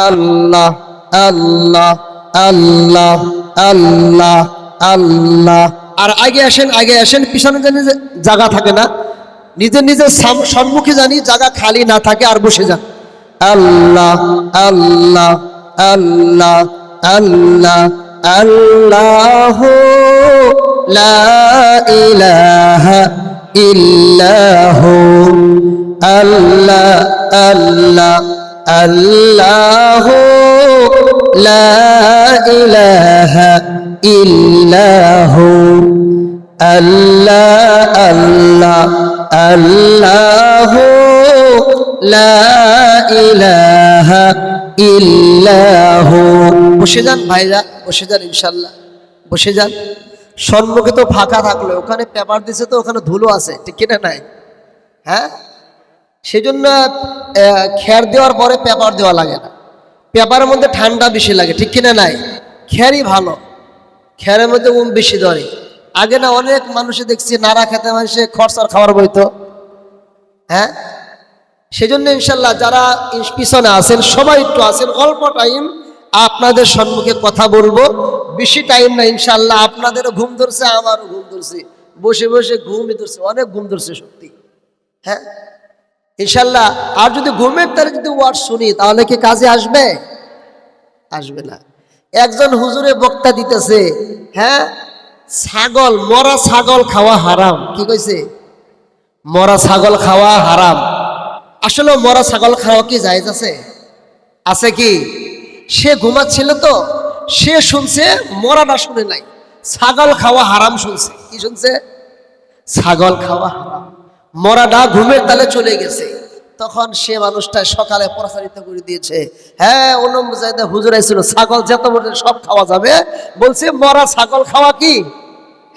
আল্লাহ আল্লাহ আল্লাহ আল্লাহ আল্লাহ। আর আগে আসেন, পিছনে জানি জায়গা থাকে না, নিজের নিজের সম্মুখে জানি জায়গা খালি না থাকে, আর বসে যান। আল্লাহ আল্লাহ আল্লাহ আল্লাহ আল্লাহ লা ইলাহা ইল্লাহু আল্লাহ আল্লাহ আল্লাহ লা ইলাহা ইল্লাহু আল্লাহ আল্লাহ আল্লাহ লা ইলাহা ইল্লাহু। বসে যান ভাইরা, বসে যান, ইনশাল্লাহ বসে যান। সম্মুখে তো ফাঁকা থাকলো, ওখানে পেপার দিছে তো ওখানে ধুলো আছে, ঠিক কিনা নাই? হ্যাঁ, সেজন্য খের দেওয়ার পরে পেপার দেওয়া লাগে না, পেপারের মধ্যে ঠান্ডা বেশি লাগে, ঠিক কিনা নাই? খেরই ভালো, খেরের মধ্যে বেশি ধরে। আগে না অনেক মানুষে দেখছি নাড়া খেতে মানুষে খরচার খাবার বইতো। হ্যাঁ, সেজন্য ইনশাল্লাহ যারা পিছনে আছেন সবাই একটু আছেন, অল্প টাইম আপনাদের সম্মুখে কথা বলবো, বেশি টাইম না ইনশাল্লাহ। আপনাদেরও ঘুম ধরছে, আমারও ঘুম ধরছে, বসে বসে ঘুমই ধরছে, অনেক ঘুম ধরছে সত্যি। হ্যাঁ ইনশাল্লাহ, আর যদি ঘুমের তারে যদি ওয়ার্ড শুনি তাহলে কি কাজে আসবে? আসবে না। একজন হুজুরে বক্তা দিতেছে, হ্যাঁ ছাগল, মরা ছাগল খাওয়া হারাম। কি কইছে? মরা ছাগল খাওয়া হারাম। আসলে মরা ছাগল খাওয়া কি জায়েজ আছে? আছে কি? সে ঘুমাচ্ছিল তো, সে শুনছে, মরাটা শুনে নাই, ছাগল খাওয়া হারাম শুনছে। কি শুনছে? ছাগল খাওয়া হারাম। মরাটা ঘুমের তালে চলে গেছে, তখন সে মানুষটা সকালে প্রচারিত করে দিয়েছে, হ্যাঁ অন্য জায়গায় হুজুর আইছিল, ছাগল যত বলছে সব খাওয়া যাবে, বলছে মরা ছাগল খাওয়া কি?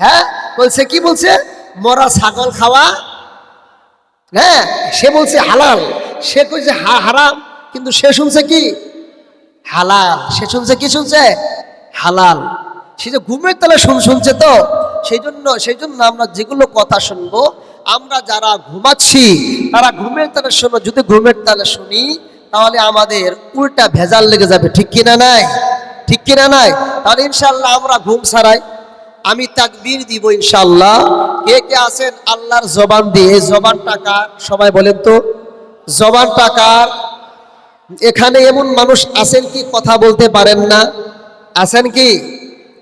হ্যাঁ বলছে কি? বলছে মরা ছাগল খাওয়া, হ্যাঁ সে বলছে হালাল, সে কইছে হারাম, কিন্তু সে শুনছে কি? হালাল। সে শুনছে কি? শুনছে হালাল। সে যে ঘুমের তালে শুনছে তো, সেই জন্য আমরা যেগুলো কথা শুনবো, আমরা যারা ঘুমাচ্ছি তারা ঘুমের তালে শোনো। যদি ঘুমের তালে শুনি তাহলে আমাদের উল্টা ভেজাল লেগে যাবে, ঠিক কিনা নাই? ঠিক কিনা নাই? তাহলে ইনশাল্লাহ আমরা ঘুম ছাড়াই আমি তাকবীর দিব ইনশাল্লাহ। কে কে আছেন আল্লাহর জবান দিয়ে? জবান টাকার সবাই বলেন তো, জবান টাকার। এখানে এমন মানুষ আছেন কি কথা বলতে পারেন না? আছেন কি?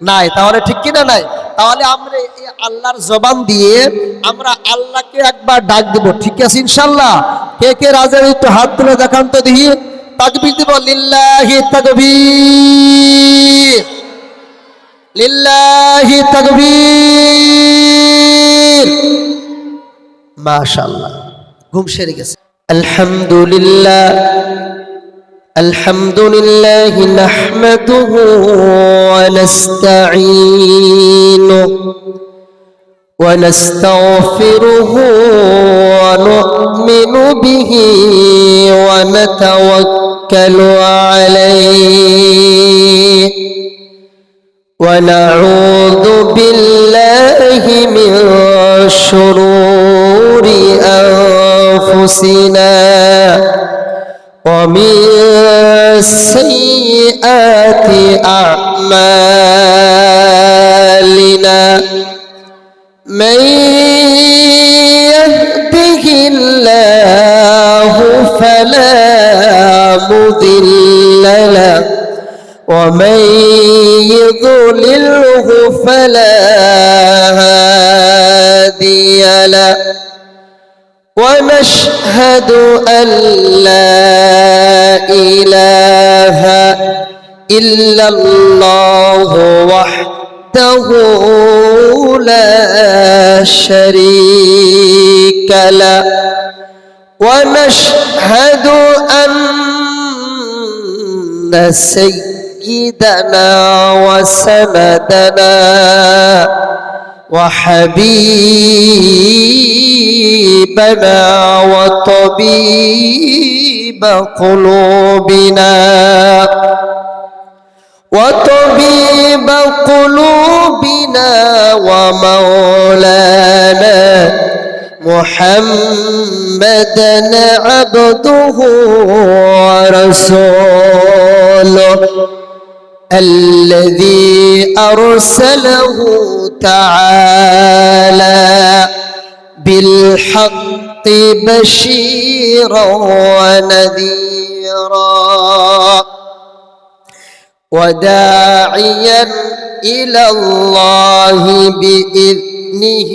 নাই। তাহলে ঠিক কিনা নাই? তাহলে আমরা এই আল্লাহর জবান দিয়ে আমরা আল্লাহকে একবার ডাক দেব, ঠিক আছে ইনশাল্লাহ? কে কে রাজি? একটু হাত তুলে দেখান তো দেখি। তাকবীর দিব, লিল্লাহি তাকবীর, লিল্লাহি তাকবীর। মাশাআল্লাহ, ঘুম সেরে গেছে। আলহামদুলিল্লাহ আলহামদুলিল্লাহ নাহমাদুহু ওয়া নাস্তাঈনুহু ওয়া নাস্তাগফিরুহু ওয়া নু'মিনু বিহি ওয়া নাতাওয়াক্কালু আলাইহি ওয়া নাউযু বিল্লাহি মিন শুরুরি আনফুসিনা ومن سيئات أعمالنا من يهده الله فلا مضل له ومن يضلله فلا هادي له ونشهد أن لا إله إلا الله وحده لا شريك له ونشهد أن سيدنا وسندنا وحبيبنا وطبيب قلوبنا ومولانا محمدا عبده ورسوله বলো الذي أرسله تعالى بالحق بشيرا ونذيرا وداعيا إلى الله بإذنه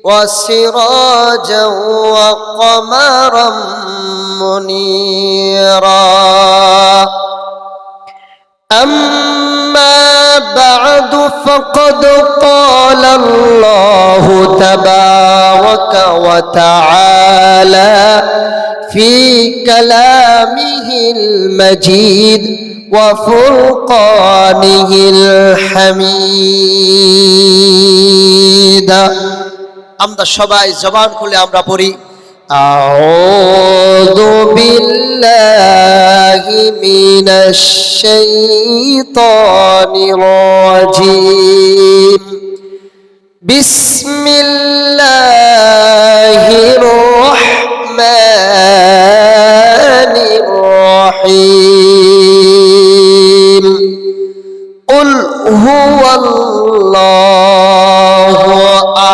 وسراجا وقمرا منيرا أما بعد فقد قال الله تبارك وتعالى في كلامه المجيد وفرقانه الحميد আমরা সবাই জবান খুলে আমরা পড়ি আউযু বিল্লাহি মিনাশ শাইতানির রাজীম বিসমিল্লাহির রাহমানির রাহিম কুল হুয়াল্লাহু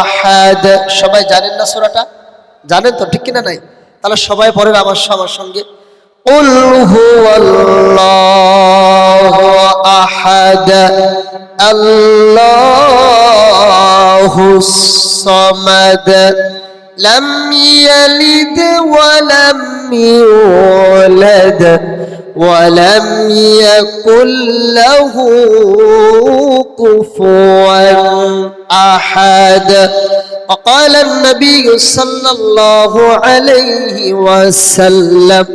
আহাদ সবাই জানেন না সূরাটা জানেন তো ঠিক কিনা নাই তাহলে সবাই পড়েন আমার সঙ্গে কুল হুয়াল্লাহু আহাদ আল্লাহুস সামাদ লাম ইয়ালিদ ওয়া লাম ইউলাদ ولم يكن له كفوا أحد وقال النبي صلى الله عليه وسلم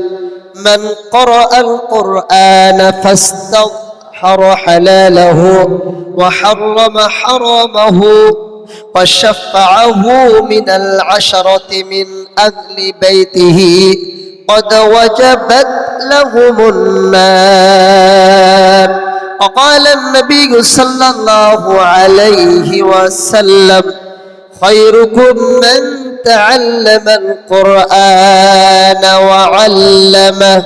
من قرأ القرآن فاستظهر حلاله وحرم حرامه وشفعه من العشرة من أهل بيته قد وجبت لهم النار وقال النبي صلى الله عليه وسلم خيركم من تعلم القرآن وعلمه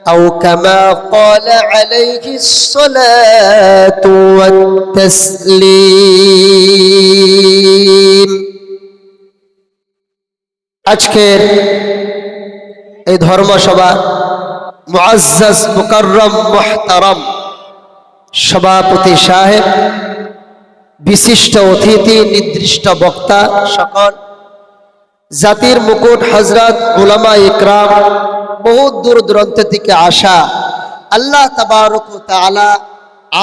أو كما قال عليه الصلاة والتسليم আজকের এই ধর্মসভা মুআজ্জাজ মুকাররম মুহতারাম সভাপতি সাহেব বিশিষ্ট অতিথি নির্দিষ্ট বক্তা সকল জাতির মুকুট হযরত উলামা ইকরাম বহু দূর দূরান্ত থেকে আসা আল্লাহ তাবারক ওয়া তাআলা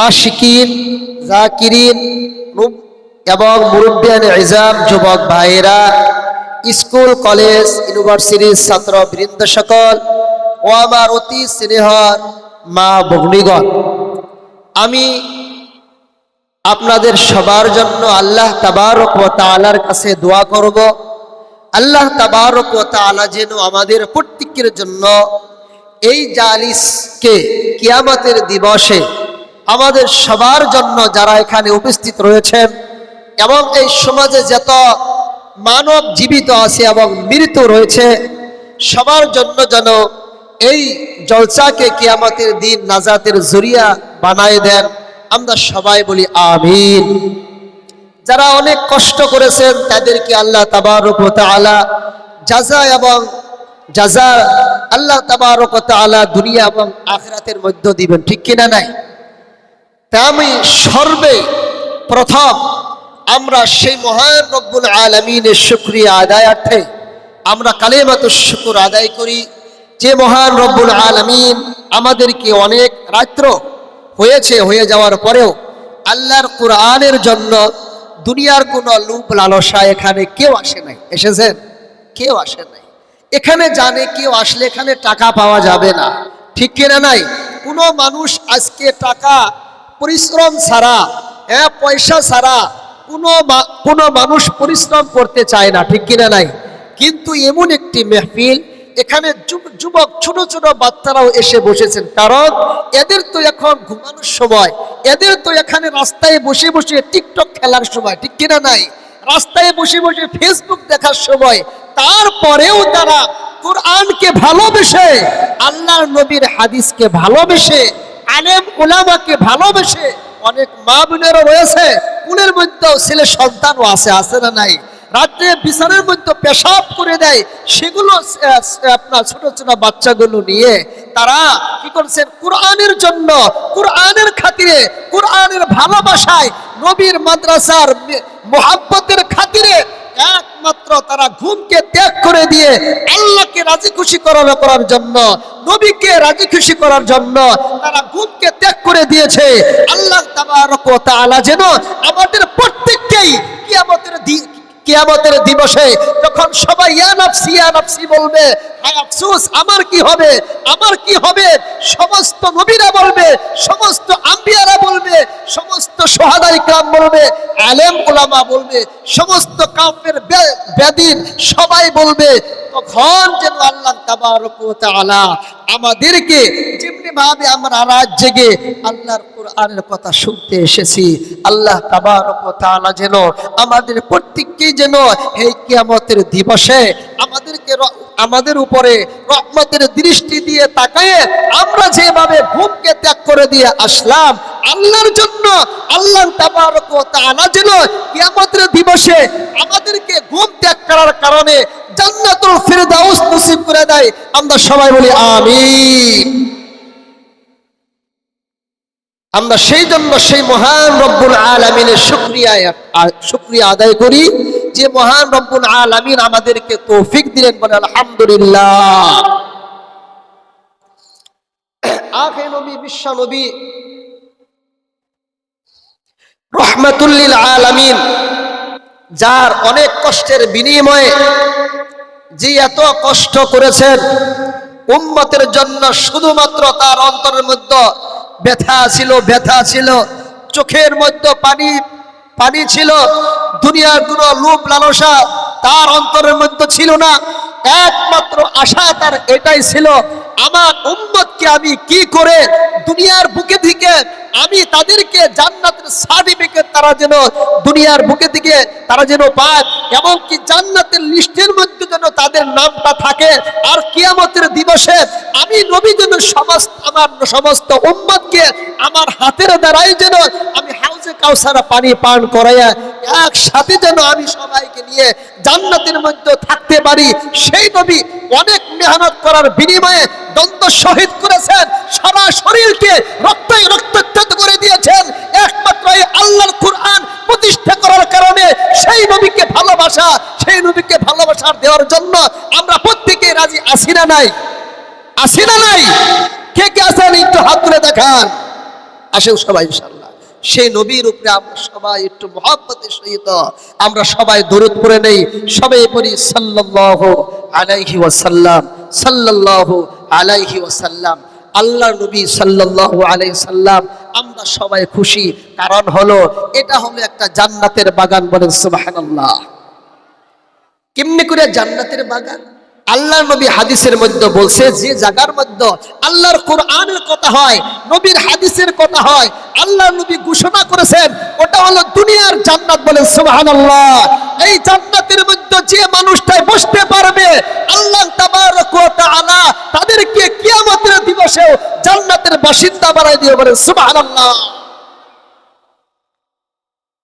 আশিকিন জাকিরিন এবং মুরব্বিয়ান ইজাম যুবক ভাইরা স্কুল কলেজ ইউনিভার্সিটির ছাত্র বৃন্দ সকল ও আমার অতি স্নেহর মা ভগ্নীগণ আমি আপনাদের সবার জন্য আল্লাহ তাবারক ওয়া তাআলার কাছে দোয়া করব আল্লাহ তাবারক ওয়া তাআলা যেন আমাদের প্রত্যেকের জন্য এই জালিসকে কিয়ামতের দিবসে আমাদের সবার জন্য যারা এখানে উপস্থিত রয়েছেন এবং এই সমাজে যত মানব জীবিত আছে এবং মৃত রয়েছে সবার জন্য যেন এই জলসাকে কিয়ামতের দিন নাজাতের জরিয়া বানায় দেন আমরা সবাই বলি আমিন যারা অনেক কষ্ট করেছেন তাদেরকে আল্লাহ তাবারক ওয়া তাআলা জাযা আল্লাহ তাবারক ওয়া তাআলা দুনিয়া এবং আখিরাতের মধ্যে দিবেন ঠিক কিনা নাই তাই আমি সর্বে প্রথম আমরা সেই মহান রব্বুল আলামিনের শুকরিয়া আদায়ার্থে আমরা কালিমাতুশ শুকর আদায় করি যে মহান রব্বুল আলামিন আমাদেরকে অনেক রাত্র হয়ে যাওয়ার পরেও আল্লাহর কোরআনের জন্য দুনিয়ার কোনো লোভ লালসা এখানে কেউ আসে নাই এসেছেন কেউ আসে নাই এখানে জানে কেউ আসলে এখানে টাকা পাওয়া যাবে না ঠিক কিনা নাই কোনো মানুষ আজকে টাকা পরিশ্রম ছাড়া পয়সা ছাড়া কোনো মানুষ পরিশ্রম করতে চায় না ঠিক কিনা নাই কিন্তু এমন একটি মেহফিল এখানে যুবক ছোট ছোট বাচ্চারাও এসে বসেছেন কারণ এদের তো এখন ঘুমানোর সময় এদের তো এখানে রাস্তায় বসে বসে টিকটক খেলার সময় ঠিক কিনা নাই রাস্তায় বসে বসে ফেসবুক দেখার সময় তারপরেও তারা কোরআনকে ভালোবেসে আল্লাহর নবীর হাদিসকে ভালোবেসে আলেম উলামাকে ভালোবেসে অনেক মা বোনেরও রয়েছে, কুলের মধ্যেও ছেলে সন্তানও আছে না নাই, রাত্রে বিছানার মধ্যে পেশাব করে দেয়, সেগুলো আপনার ছোট ছোট বাচ্চাগুলো নিয়ে তারা কি করছেন, কোরআনের জন্য, কোরআনের খাতিরে, কোরআনের ভালোবাসায়, নবীর মাদ্রাসার মোহাব্বতের খাতিরে একমাত্র তারা ঘুমকে ত্যাগ করে দিয়ে আল্লাহকে রাজি খুশি করার জন্য, নবীকে রাজি খুশি করার জন্য তারা ঘুমকে ত্যাগ করে দিয়েছে। আল্লাহ তাবারক ওয়া তাআলা যেন আমাদের প্রত্যেককেই কিয়ামতের দিবসে যখন সবাই ইয়া নাফসি বলবে, হায় আফসোস আমার কি হবে, আমার কি হবে, সমস্ত নবীরা বলবে, সমস্ত আম্বিয়ারা বলবে, সমস্ত শুহাদায়ে কিরাম বলবে, আলেম উলামা বলবে, সমস্ত কাফের বেদিন সবাই বলবে, তখন যেন আল্লাহ তাবারক ওয়া তাআলা আমাদেরকে যেমনি ভাবে আমরা রাত জেগে আল্লাহর কোরআনের কথা শুনতে এসেছি, আল্লাহ তাবারক ওয়া তাআলা যেন আমাদের প্রত্যেককেই যেন এই কিয়ামতের দিবসে আমাদের উপরে রহমতের দৃষ্টি দিয়ে তাকায়ে আমরা যেভাবে ঘুমকে ত্যাগ করে দিয়ে আসলাম আল্লাহর জন্য, আল্লাহ তাবারক ওয়া তাআলা যেন কিয়ামতের দিবসে আমাদেরকে ঘুম ত্যাগ করার কারণে জান্নাতুল ফিরদাউস নসিব করে দেয়। আমরা সবাই বলি আমিন। আমরা সেই জন্য সেই মহান রব্বুল আলামিনের শুকরিয়া আদায় করি যে মহান রব্বুল আলামিন আমাদেরকে তৌফিক দিলেন, বলে আলহামদুলিল্লাহ। আখে নবী, বিশ্ব নবী, রহমাতুল লিল আলামিন, যার অনেক কষ্টের বিনিময়ে যে এত কষ্ট করেছেন উম্মতের জন্য, শুধুমাত্র তার অন্তরের মধ্যে ব্যথা ছিল, চোখের মধ্যে পানি ছিল, দুনিয়ার কোনো লোভ লালসা তার অন্তরের মধ্যে ছিল না, একমাত্র আশা তার এটাই ছিল, আমার উম্মতকে আমি কি করে দুনিয়ার বুকে থেকে আমি তাদেরকে জান্নাতের সার্টিফিকেট তারা যেন দুনিয়ার বুকে থেকে তারা যেন পায়, এবং কি জান্নাতের লিস্টের মধ্যে যেন তাদের নামটা থাকে, আর কিয়ামতের দিবসে আমি নবী যেন আমার সমস্ত উম্মতকে আমার হাতের দ্বারাই যেন আমি হাউজে কাউসার পানি পান করাইয়া একসাথে যেন আমি সবাইকে নিয়ে জান্নাতের মধ্যে থাকতে পারি। সেই নবী অনেক মেহনত করার বিনিময়ে দ্বন্দ্ব শহীদ করেছেন, সারা শরীরকে রক্তাক্ত করে দিয়েছেন, একমাত্র এই আল্লাহর কোরআন প্রতিষ্ঠা করার কারণে সেই নবীকে ভালোবাসার দেওয়ার জন্য আমরা প্রত্যেকে রাজি আছি না নাই? কে কে আছেন একটু হাত তুলে দেখান। আসেন সবাই ইনশাআল্লাহ সেই নবীর উপরে আমরা সবাই একটু মহব্বতের সহিত আমরা সবাই দরুদ পড়ে নেই, সবাই পড়ি সাল্লাল্লাহু আলাইহি ওয়াসাল্লাম, সাল্লাল্লাহু আলাইহি ওয়াসাল্লাম। আল্লাহ নবী সাল্লাল্লাহু আলাইহি সাল্লাম, আমরা সবাই খুশি, কারণ হলো এটা হলো একটা জান্নাতের বাগান। বলেন সুবহানাল্লাহ। কেমনে করে জান্নাতের বাগান? আল্লাহ নবী হাদিসের মধ্যে বলছে, যে জায়গার মধ্যে আল্লাহর কোরআনের কথা হয়, নবীর হাদিসের কথা হয়, আল্লাহ নবী ঘোষণা করেছেন ওটা হলো দুনিয়ার জান্নাত। বলেন সুবহানাল্লাহ। এই জান্নাতের মধ্যে যে মানুষটাই বসতে পারবে আল্লাহ তাবারক ওয়া তাআলা তাদেরকে কিয়ামতের দিবসে জান্নাতের বাসিন্দা বানাই দিয়ে। বলেন সুবহানাল্লাহ।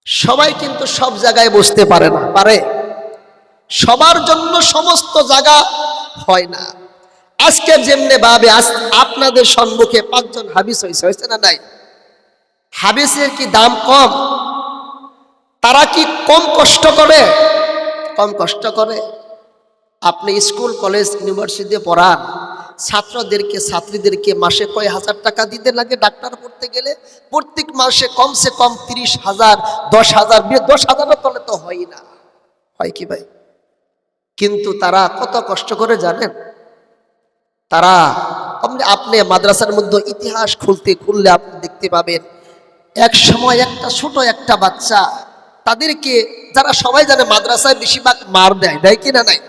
সবাই কিন্তু সব জায়গায় বসতে পারে না, পারে? সবার জন্য সমস্ত জায়গা হয় না। আজকে যেমনে ভাবে আপনাদের সম্মুখে 5 জন হাবিস হয়েছে না নাই? হাবিসের কি দাম কম? তারা কি কম কষ্ট করে? কম কষ্ট করে। আপনি স্কুল কলেজ ইউনিভার্সিটিতে পড়ান, ছাত্রীদেরকে মাসে কয় হাজার টাকা দিতে লাগে ডাক্তার পড়তে গেলে? প্রত্যেক মাসে কমসে কম 30,000, 10,000, 10,000 তলে তো হয় না। হয় কি ভাই? কিন্তু তারা কত কষ্ট করে জানেন? তারা আপনি মাদ্রাসার মধ্যে ইতিহাস খুললে আপনি দেখতে পাবেন, এক সময় একটা বাচ্চা, তাদেরকে যারা সবাই জানে মাদ্রাসায় বেশিরভাগ মার দেয় কি না নাই?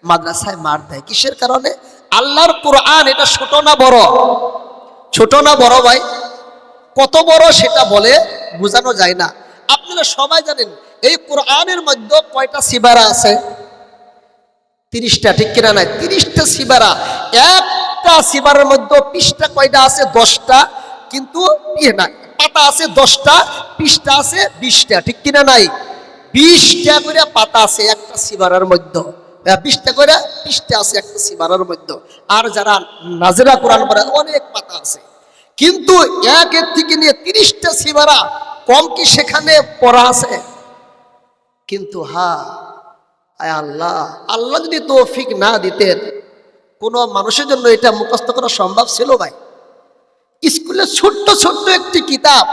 মাদ্রাসায় মার দেয় কিসের কারণে? আল্লাহর কোরআন এটা ছোট না বড়? ছোট না বড় ভাই? কত বড় সেটা বলে বোঝানো যায় না। আপনারা সবাই জানেন এই কোরআনের মধ্যে কয়টা সিবারা আছে? 30টা, ঠিক কিনা নাই? 30টা সিবারা। একটা সিবারের মধ্যে পৃষ্ঠা কয়টা আছে? 10টা। কিন্তু ইয়ে না, পাতা আছে 10টা, পৃষ্ঠা আছে 20টা, ঠিক কিনা নাই? 20টা করে পাতা আছে একটা সিবারার মধ্যে, 20টা করে পৃষ্ঠা আছে একটা সিবারার মধ্যে। আর যারা নাজেরা কোরআন পড়ে অনেক পাতা আছে, কিন্তু একের থেকে নিয়ে 30টা সিবারা কম কি সেখানে পড়া আছে? কিন্তু আল্লাহ আল্লাহ যদি তৌফিক না দিতেন, কোন মানুষের জন্য এটা মুখস্থ করা সম্ভব ছিল ভাই? স্কুলে ছোট্ট ছোট্ট একটি কিতাব,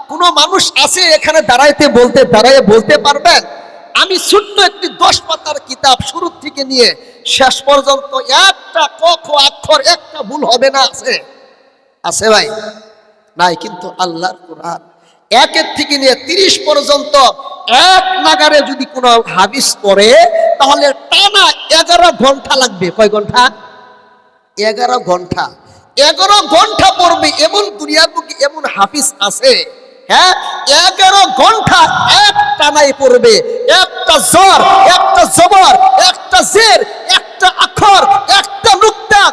কোন মানুষ আছে এখানে দাঁড়ায় বলতে পারবেন আমি ছোট্ট একটি 10 পাতার কিতাব শুরু থেকে নিয়ে শেষ পর্যন্ত একটা ক খ অক্ষর একটা ভুল হবে না? আছে ভাই? নাই। কিন্তু আল্লাহর কোরআন একের থেকে নিয়ে 30 পর্যন্ত এক নাগারে যদি কোনো হাদিস পড়ে, তাহলে টানা 11 ঘন্টা লাগবে। কয় ঘন্টা? 11 ঘন্টা। 11 ঘন্টা পড়বে এমন দুনিয়ার বুকে এমন হাফিজ আছে, হ্যাঁ, 11 ঘন্টা এক টানাই পড়বে। একটা জর, একটা জবর, একটা জের, একটা আখর, একটা নুক্তা,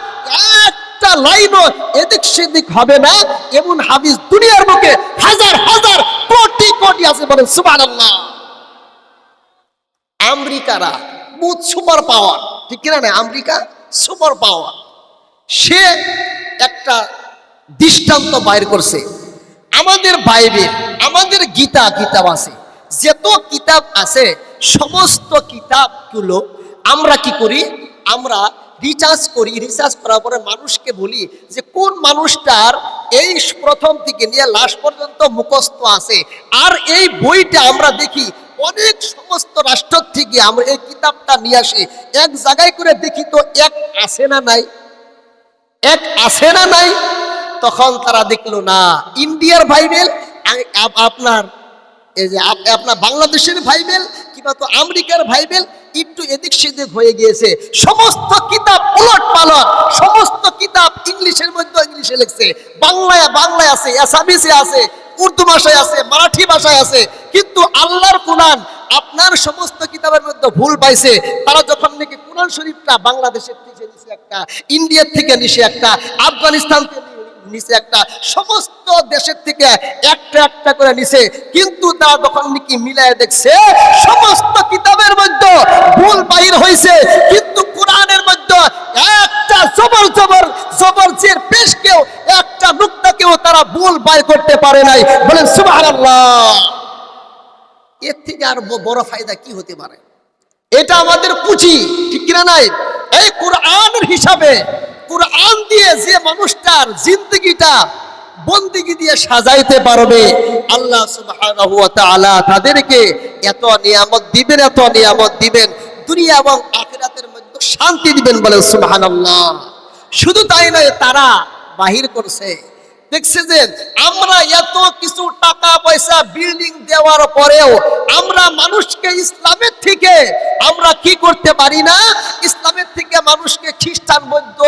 একটা লাইনও এদিক সেদিক হবে না এমন হাফিজ দুনিয়ার বুকে হাজার হাজার কোটি কোটি আছে। বলেন সুবহানাল্লাহ। আমেরিকারা বহুত সুপার পাওয়ার, ঠিক কিনা না? America super power. সে একটা দৃষ্টান্ত বাইর করছে। আমাদের বাইবেল, আমাদের কিতাব আছে, যত কিতাব আছে সমস্ত কিতাবগুলো আমরা কি করি? আমরা রিসার্চ করি। রিসার্চ করার পরে মানুষকে বলি যে কোন মানুষটার এই প্রথম থেকে নিয়ে লাস্ট পর্যন্ত মুখস্থ আছে। আর এই বইটা আমরা দেখি অনেক সমস্ত রাষ্ট্র থেকে আমরা এই কিতাবটা নিয়ে আসি, এক জায়গায় করে দেখি তো এক আছে না নাই, এক আছে না নাই। তখন তারা দেখলো না, ইন্ডিয়ার বাইবেল, আপনার এই যে আপনার বাংলাদেশের বাইবেল কিংবা তো আমেরিকার বাইবেল একটু এদিক সেদিক হয়ে গিয়েছে। সমস্ত কিতাব উলট পালট, সমস্ত কিতাব ইংলিশের মধ্যে ইংলিশে লিখছে, বাংলায় আছে, আসামিসে আছে, উর্দু ভাষায় আছে, মারাঠি ভাষায় আছে। কিন্তু আল্লাহর কোরআন আপনার সমস্ত কিতাবের মধ্যে ভুল পাইছে। তারা যখন নাকি কোরআন শরীফটা বাংলাদেশের থেকে নিচে একটা, ইন্ডিয়ার থেকে নিচে একটা, আফগানিস্তান থেকে নিচে একটা, সমস্ত দেশের থেকে একটা একটা করে নিছে। কিন্তু তারা যখন নাকি মিলায় দেখছে সমস্ত কিতাবের মধ্যে ভুল বাইর হয়েছে, কিন্তু কোরআনের মধ্যে একটা জবরজের পেশকেও একটা নুক্তাকেও তারা ভুল বাইর করতে পারে নাই। বলেন সুবহানাল্লাহ। এর থেকে আর বড় ফায়দা কি হতে পারে? এটা আমাদের পুঁজি, ঠিক কিনা নাই? এই কোরআনের হিসাবে, কোরআন দিয়ে যে মানুষটার জিন্দেগিটা বন্দেগী দিয়ে সাজাইতে পারবে, আল্লাহ সুবহানাহু ওয়া তাআলা তাদেরকে এত নিয়ামত দিবেন, এত নিয়ামত দিবেন, দুনিয়া এবং আখিরাতের মধ্যে শান্তি দিবেন। বলেন সুবহানাল্লাহ। শুধু তাই নয়, তারা বাহির করছে, দেখছে যে আমরা এত কিছু টাকা পয়সা বিল্ডিং দেওয়ার পরেও আমরা মানুষকে ইসলামের থেকে আমরা কি করতে পারি না? ইসলামের থেকে মানুষকে খ্রিস্টান বৌদ্ধ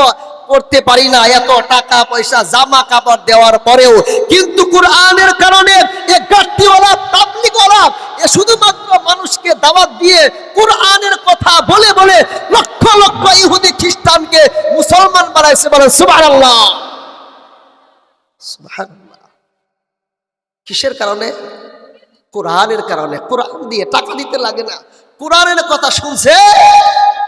করতে পারি না, এত টাকা পয়সা জামা কাপড় দেওয়ার পরেও। কিন্তু কোরআনের কারণে এ গাট্টিওয়ালা তাবলীগওয়ালা এ শুধুমাত্র মানুষকে দাওয়াত দিয়ে কোরআনের কথা বলে বলে লক্ষ লক্ষ ইহুদি খ্রিস্টানকে মুসলমান বানাইছে। বলেন সুবহানাল্লাহ। সুবহানাল্লাহ। কিসের কারণে? কোরআনের কারণে। কোরআন দিয়ে টাকা দিতে লাগে না, কোরআনের কথা শুনছে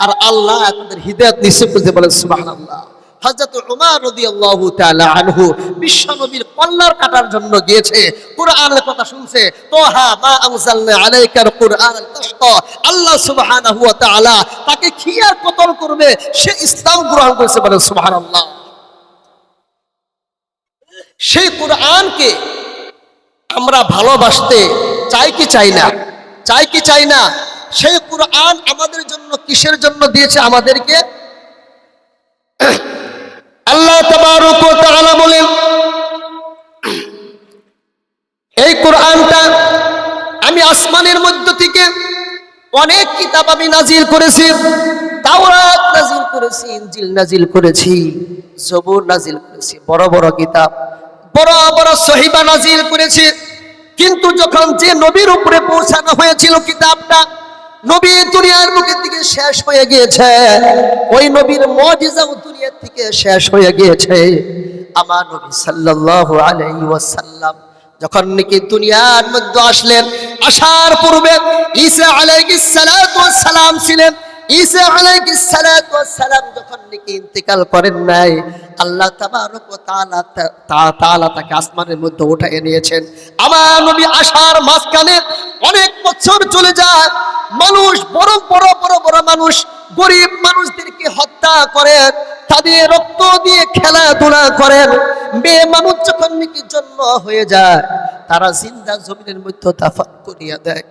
আর আল্লাহ তাদের হিদায়াত নিশ্চিত করতে। বলেন সুবহানাল্লাহ। হযরত উমর রাদিয়াল্লাহু তাআলা আনহু বিশ্বনবীর কল্যাণ কাটার জন্য গিয়েছে, কোরআনের কথা শুনছে। তোহা মা আনজালনা আলাইকাল কুরআন তাশকা। আল্লাহ সুবহানাহু ওয়া তাআলা তাকে খিয়ার কতল করবে, সে ইসলাম গ্রহণ করেছে। বলেন সুবহানাল্লাহ। সেই কোরআনকে আমরা ভালোবাসতে চাই কি চাই না? চাই কি চাই না? সেই কোরআন আমাদের জন্য কিসের জন্য দিয়েছে আমাদেরকে? আল্লাহ তাবারক ওয়া তাআলা বলেন, এই কোরআনটা আমি আসমানের মধ্য থেকে অনেক কিতাব আমি নাজিল করেছি। তাওরাত নাজিল করেছি, ইনজিল নাজিল করেছি, জবুর নাজিল করেছি, বড় বড় কিতাব, বড় বড় সহিফা নাজিল করেছি। কিন্তু যখন যে নবীর উপরে পৌঁছানো হয়েছিল কিতাবটা, নবী দুনিয়ার মুখের দিকে শেষ হয়ে গিয়েছে, ওই নবীর মুজিজাও দুনিয়ার থেকে শেষ হয়ে গিয়েছে। আমার নবী সাল্লাল্লাহু আলাইহি ওয়াসাল্লাম যখন নাকি দুনিয়ার মধ্যে আসলেন, আসার পূর্বে ঈসা আলাইহিস সালাতু ওয়াস সালাম ছিলেন। ঈসা আলাইহিস সালাতু ওয়াস সালাম যখন নাকি ইন্তেকাল করেন নাই, আল্লাহ তাবারক ওয়া তাআলা তাকে আসমানের মধ্যে উঠায় নিয়েছেন। আমার নবী আসার মাঝখানে অনেক বছর চলে যায়। মানুষ বড় বড় বড় বড় মানুষ গরিব মানুষদেরকে হত্যা করেন, তাদের রক্ত দিয়ে খেলাধুলা করেন। মেয়ে মানুষ যখন নাকি জন্ম হয়ে যায়, তারা জিন্দা জমিনের মধ্যে দাফন করিয়া দেয়।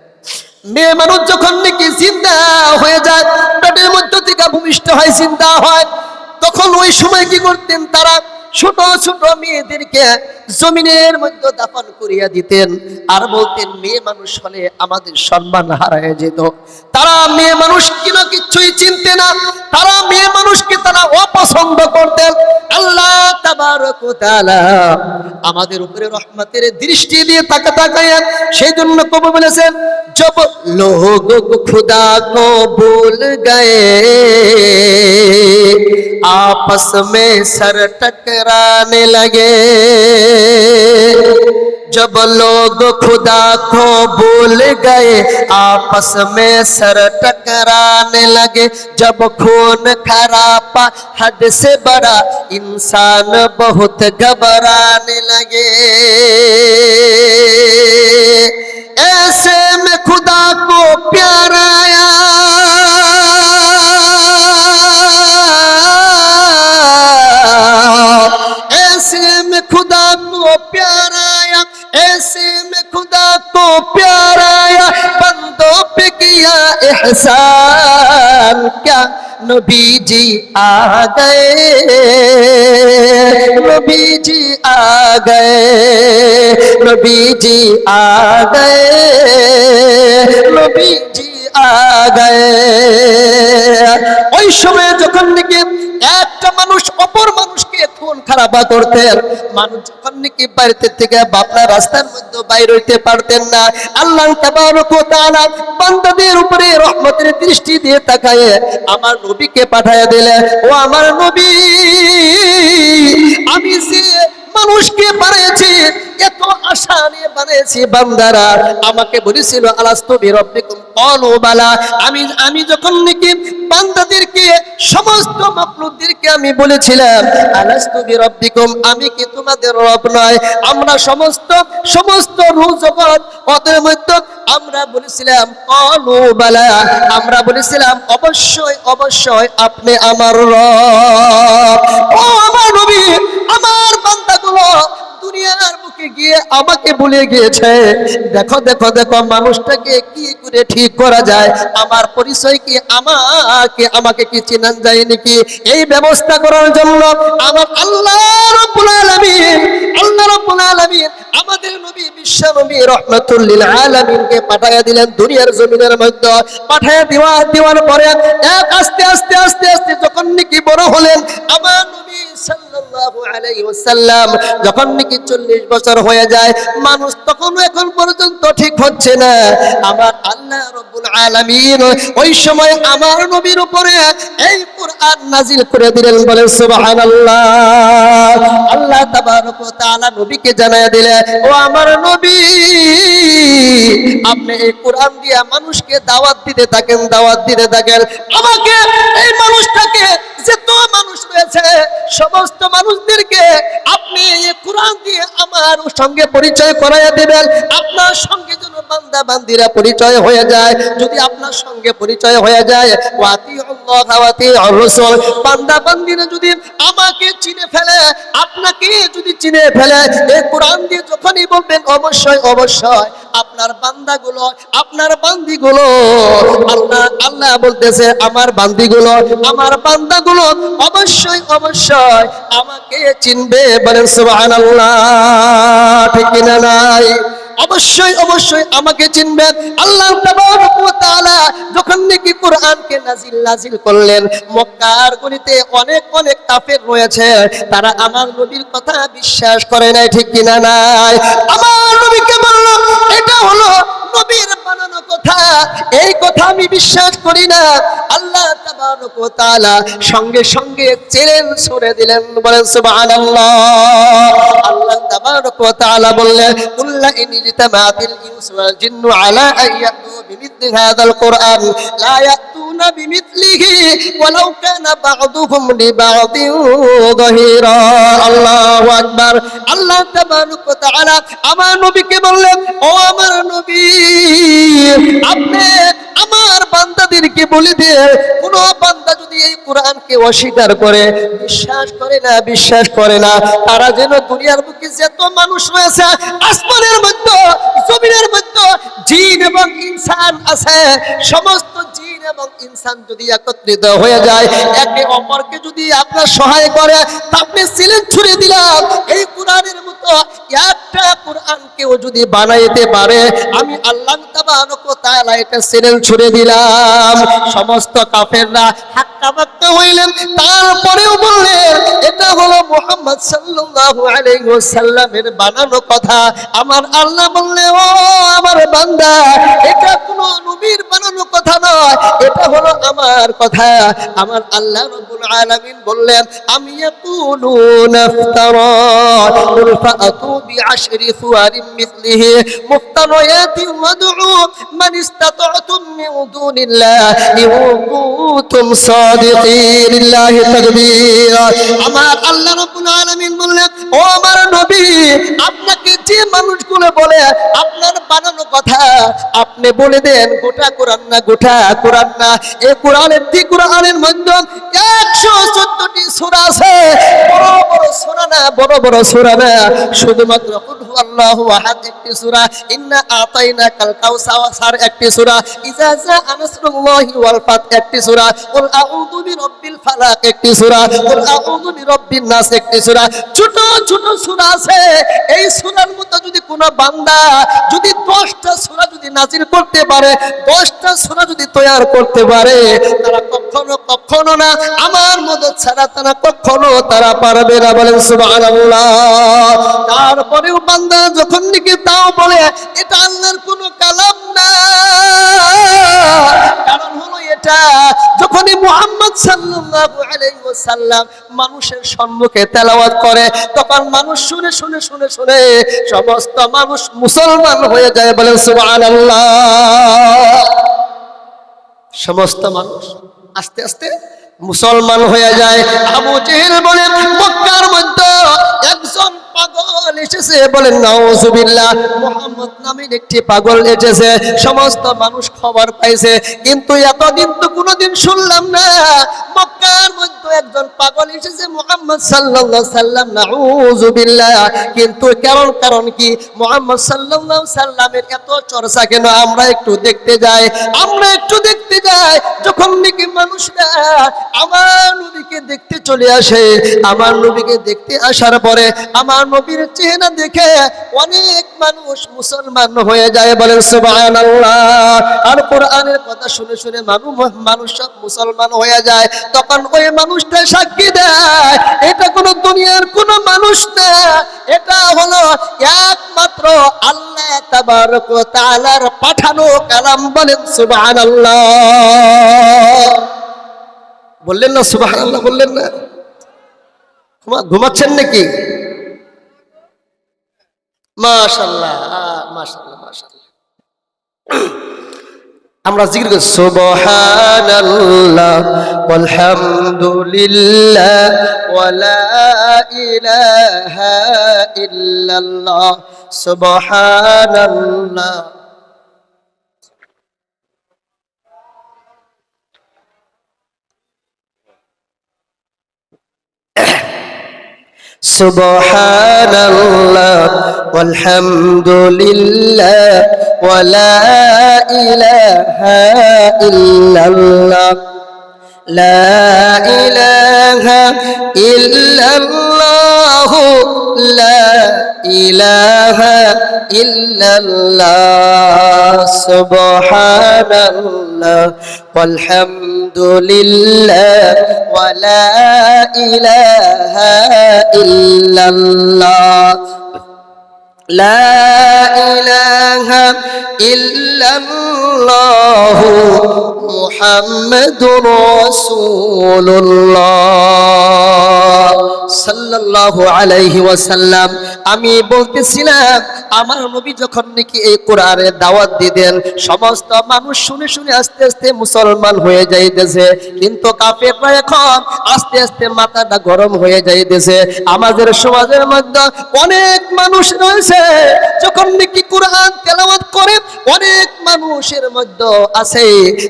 মেয়ে মানুষ যখন নাকি জিন্দা হয়ে যায়, পেটের মধ্যে থেকে ভূমিষ্ঠ হয়, জিন্দা হয়, তখন ওই সময় কি করতেন তারা? ছোট ছোট মেয়েদেরকে জমিনের মধ্যে দাফন করিয়া দিতেন আর বলতেন মেয়ে মানুষ হলে আমাদের সম্মান হারায় যেত। তারা মেয়ে মানুষ কিনা কিছুই চিনতে না, তারা মেয়ে মানুষকে তারা অপছন্দ করতেন। আল্লাহ তাবারক ওয়া তাআলা আমাদের উপরে রহমতের দৃষ্টি দিয়ে তাকায়, সেই জন্য কবি বলেছেন, जब लोग खुदा को भूल गए आपस में सर टकराने लगे। जब लोग खुदा को भूल गए आपस में सर टकराने लगे। जब खून खराबा हद से बड़ा इंसान बहुत घबराने लगे। ऐसे में खुदा को प्यार आया, ऐसे में खुदा को प्यार आया, ऐसे में खुदा को प्यार आया। बंदों पे किया एहसान, क्या नबी जी आ गए, नबी जी आ गए, नबी जी आ गए, नबी जी आ गए। ওই সময় যখন নাকি একটা মানুষ অপর মানুষকে খুন খারাপ করতেন, মানুষ যখন নাকি বাড়িতে থেকে বাপনা রাস্তার মধ্যে বাইর হইতে পারতেন না, আল্লাহ তাবারক ওয়া তাআলা বান্দাদের উপরে রহমতের দৃষ্টি দিয়ে তাকায় আমার নবীকে পাঠায় দিলেন। ও আমার নবী, আমি যে মানুষকে বানিয়েছি, এত আশা নিয়ে বানিয়েছি, বান্দারা আমাকে বলেছিল আলাস্তু বিরব্বিকুম ক্বালু বালা। আমি যখন নাকি বান্দাদেরকে সমস্ত মাখলুকদেরকে আমি বলেছিলাম আলাস্তু বিরব্বিকুম, আমি কি তোমাদের রব নয়? আমরা সমস্ত রূহ জগৎ ওদের মধ্যে আমরা বলেছিলাম ক্বালু বালা, আমরা বলেছিলাম অবশ্যই অবশ্যই আপনি আমার রব। ও আমার নবী, আমার বান্দাগুলো দুনিয়ার বুকে গিয়ে আমাকে ভুলে গিয়েছে। দেখো দেখো দেখো মানুষটাকে কি করে ঠিক করা যায়, আমার পরিচয় কি, আমাকে কি চেনান যায় নাকি? এই ব্যবস্থা করার জন্য আমার আল্লাহ রাব্বুল আলামিন আমাদের নবী বিশ্ব নবী রাহমাতুল লিল আলামিনকে পাঠায়া দিলেন দুনিয়ার জমিনের মধ্যে। পাঠায়া দেওয়ার পরে এক আস্তে আস্তে আস্তে আস্তে যখন নাকি বড় হলেন আমার নবী সাল্লাল্লাহু আলাইহি ওয়াসাল্লাম, যখন নাকি 40 বছর হয়ে যায়, মানুষ তখনও এখন পর্যন্ত ঠিক হচ্ছে না। আমার আল্লাহ রাব্বুল আলামিন ওই সময় আমার নবীর উপরে এই কুরআন নাজিল করে দিলেন, বলেন সুবহানাল্লাহ। আল্লাহ তাবারক ওয়া তাআলা নবীকে জানায়া দিলেন, ও আমার নবী, আপনি এই কুরআন দিয়া মানুষকে দাওয়াত দিতে থাকেন, দাওয়াত দিতে থাকেন। আমাকে এই মানুষটাকে যত মানুষ রয়েছে সমস্ত মানুষদেরকে আপনি এই কুরআন দিয়ে আমার সঙ্গে পরিচয় করাইয়া দিবেন। আপনার সঙ্গে যেন বান্দা বান্দিরা পরিচয় হয়ে যায়। যদি আপনার সঙ্গে পরিচয় হয়ে যায়, ওয়াতিউল্লাহ ওয়া আতিউর রাসূল, বান্দা বান্দিরা যদি আমাকে চিনে ফেলে, আপনাকে যদি চিনে ফেলে, এই কুরআন দিয়ে যখনই বলবেন অবশ্যই অবশ্যই আপনার বান্দাগুলো, আপনার বান্দিগুলো, আল্লাহ বলতেছে আমার বান্দিগুলো, আমার বান্দাগুলো অবশ্যই অবশ্যই আমাকে চিনবে, বলেন সুবহানাল্লাহ। ঠিক কিনা নাই? অবশ্যই অবশ্যই আমাকে চিনবেন। আল্লাহ তাবারক ওয়া তাআলা যখন নাকি কুরআনকে নাজিল করলেন, মক্কার গলিতে অনেক অনেক কাফের রয়েছে, তারা আমার নবীর কথা বিশ্বাস করে নাই। ঠিক কিনা নাই? আমার নবীকে বলল এটা হলো নবীর বানানো কথা, এই কথা আমি বিশ্বাস করি না। আল্লাহ তাবারক ওয়া তাআলা সঙ্গে সঙ্গে চ্যালেঞ্জ ছুড়ে দিলেন, বলেন সুবহানাল্লাহ। আল্লাহ তাবারক ওয়া তাআলা বললেন, কুল্লা ইন ইজতামাআতিল ইনসু ওয়াল জিন্নু আলা আন ইয়াতু বিমিথলি হাযাল কুরআন লা ইয়াতুনা বিমিথলিহি ওয়ালাউ কানা বা'দুহুম লিবা'দিন যাহিরা। আল্লাহু আকবার। আল্লাহ তাবারক ওয়া তাআলা আমার নবীকে বললেন, ও আমার নবী, আপনি আমার বান্দাদেরকে বলে দিয়ে, কোন বান্দা যদি এই কোরআনকে অস্বীকার করে, বিশ্বাস করে না, তারা যেন দুনিয়ার বুকে যত মানুষ রয়েছে, আসমানের মধ্যে, জমিনের মধ্যে, জিন এবং ইনসান আছে, সমস্ত জিন এবং ইনসান যদি একত্রিত হয়ে যায়, একে অপরকে যদি আপনার সহায় করে, তা আপনি চ্যালেঞ্জ ছুড়ে দিলাম, এই কোরআনের মতো একটা কোরআনকেও যদি বানাইতে পারে, আমি আল্লাহ তাবারক ওয়া তাআলা এটা চ্যালেঞ্জ ছুড়ে দিলাম। সমস্ত কাফেররা হাক্কা বাক্কা হইলেন, তারপরেও বললেন এটা হলো মুহাম্মদ সাল্লাল্লাহু আলাইহি ওয়াসাল্লামের বানানো কথা। আমার আল্লাহ বললেন, ও আমার বান্দা, এটা কোনো নবীর বানানো কথা নয়, এটা হলো আমার কথা। আমার আল্লাহ রাব্বুল আলামিন বললেন, আম ইয়াকুলুনা ইফতারা কুল ফাআতু বিআশরি সুওয়ারিন মিসলিহি মুফতারিয়াতিন ওয়াদউ মান ইসতাতা'তুম মিন দুনিল্লাহি ইন কুনতুম সাদিকিন। লিল্লাহি তাকবীর। আমার আল্লাহ রাব্বুল আলামিন বললেন, ও আমার নবী, আপনাকে যে মানুষগুলো বলে আপনার বানানো কথা, আপনি বলে দেন গোটা কোরআন না, গোটা কোরআন না, এই কোরআনের মধ্যে 114টি সূরা আছে, বড় বড় সূরা না, শুধুমাত্র কুল হুয়াল্লাহু আহাদ একটি সূরা, ইন্না আতাইনাকাল কাউসার একটি সূরা, ইজা জাআ নাসরুল্লাহি ওয়াল ফাত একটি সূরা, কুল আউযু বিরাব্বিল ফালাক একটি সূরা, কুল আউযু বিরাব্বিন নাস একটি সূরা, ছোট ছোট সূরা আছে। এই সূরার মধ্যে যদি কোনো বান্দা যদি 10টা সূরা যদি নাজিল করতে পারে, 10টা সূরা যদি তৈরি করতে পারে, তারা কখনো না আমার মদদ ছাড়া তারা কখনো তারা পারবে না, বলেন সুবহানাল্লাহ। তারপরেও বান্দা যখন নাকি তাও বলে এটা আল্লাহর কোনো কালাম না, কারণ হলো এটা যখনই মুহাম্মদ সাল্লাল্লাহু আলাইহি ওয়াসাল্লাম মানুষের সম্মুখে তেলাওয়াত করে, তখন মানুষ শুনে শুনে শুনে শুনে সমস্ত মানুষ মুসলমান হয়ে যায়, বলেন সুবহানাল্লাহ। সমস্ত মানুষ আস্তে আস্তে মুসলমান হয়ে যায়। আবু জেহেল বলে, মক্কার মধ্যে একজন পাগল এসেছে, বলেন নাউজুবিল্লাহ, মুহাম্মদ নামের একটি পাগল এসেছে। সমস্ত মানুষ খবর পাইছে, কিন্তু এতদিন তো কোনোদিন শুনলাম না মক্কার মধ্যে একজন পাগল এসেছে মুহাম্মদ সাল্লাল্লাহু আলাইহি সাল্লাম, নাউজুবিল্লাহ। কিন্তু কারণ কি মুহাম্মদ সাল্লাল্লাহু আলাইহি সাল্লামের এত চর্চা কেন? আমরা একটু দেখতে যাই। যখন নাকি মানুষরা আমার নবীকে দেখতে চলে আসে, আমার নবীকে দেখতে আসার পরে আমার নবীর চেহারা দেখে অনেক মানুষ মুসলমান হয়ে যায়, বলেন সুবহানাল্লাহ। আর কোরআনের কথা শুনে শুনে মানুষ সব মুসলমান হয়ে যায়। তখন ওই মানুষটা সাক্ষী দেয়, এটা কোনো দুনিয়ার কোনো মানুষ না, এটা হলো একমাত্র আল্লাহ তাবারক ওয়া তাআলার পাঠানো কালাম, বলেন সুবহানাল্লাহ। বললেন না সুবহানাল্লাহ? বললেন না? ঘুমাচ্ছেন নাকি? মাশাআল্লাহ, মাশাআল্লাহ, মাশাআল্লাহ। আমরা জিকির করি সুবহানাল্লাহ ওয়ালহামদুলিল্লাহ ওয়া লা ইলাহা ইল্লাল্লাহ সুবহানাল্লাহ। সুবহানাল্লাহ ওয়ালহামদুলিল্লাহ ওয়া লা ইলাহা ইল্লাল্লাহ লা ইলাহা ইল্লাল্লাহ লা ইলাহা ইল্লাল্লাহ সুবহানাল্লাহ ওয়ালহামদুলিল্লাহ ওয়া লা ইলাহা ইল্লাল্লাহ লা ইলাহা ইল্লাল্লাহু মুহাম্মাদুর রাসূলুল্লাহ সাল্লাল্লাহু আলাইহি ওয়াসাল্লাম। আমি বলতেছিলাম আমার নবী যখন নাকি এই কোরআনের দাওয়াত দিতেন সমস্ত মানুষ শুনে শুনে আস্তে আস্তে মুসলমান হয়ে যাইতেছে, কিন্তু কাফেররা এখন আস্তে আস্তে মাথাটা গরম হয়ে যাইতেছে। আমাদের সমাজের মধ্যে অনেক মানুষ রয়েছে যখন নাকি কোরআন তেলাওয়াত করে অনেক মানুষের মধ্যে আছে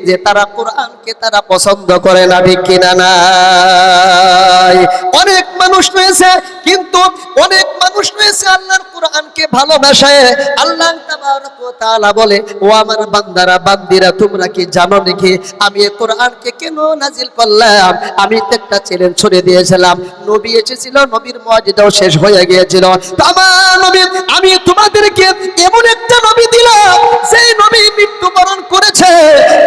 যে তারা কোরআনকে তারা পছন্দ করে না, ঠিক কিনা নাই? অনেক মানুষ রয়েছে, কিন্তু অনেক মানুষ রয়েছে আল্লাহর কোরআনকে ভালোবাসে। আল্লাহ তাবারক ওয়া তাআলা বলে, ও আমার বান্দারা বান্দিরা তোমরা কি জানো নাকি আমি এই কোরআনকে কেন নাজিল করলাম? আমি তো একটা চ্যালেঞ্জ ছড়ে দিয়েছিলাম, নবী এসেছিল, নবীর মুআজিজাও শেষ হয়ে গিয়েছিল, তো আমার নবী আমি তোমাদেরকে এমন একটা নবী দিলাম সেই নবী মৃত্যুবরণ করেছে,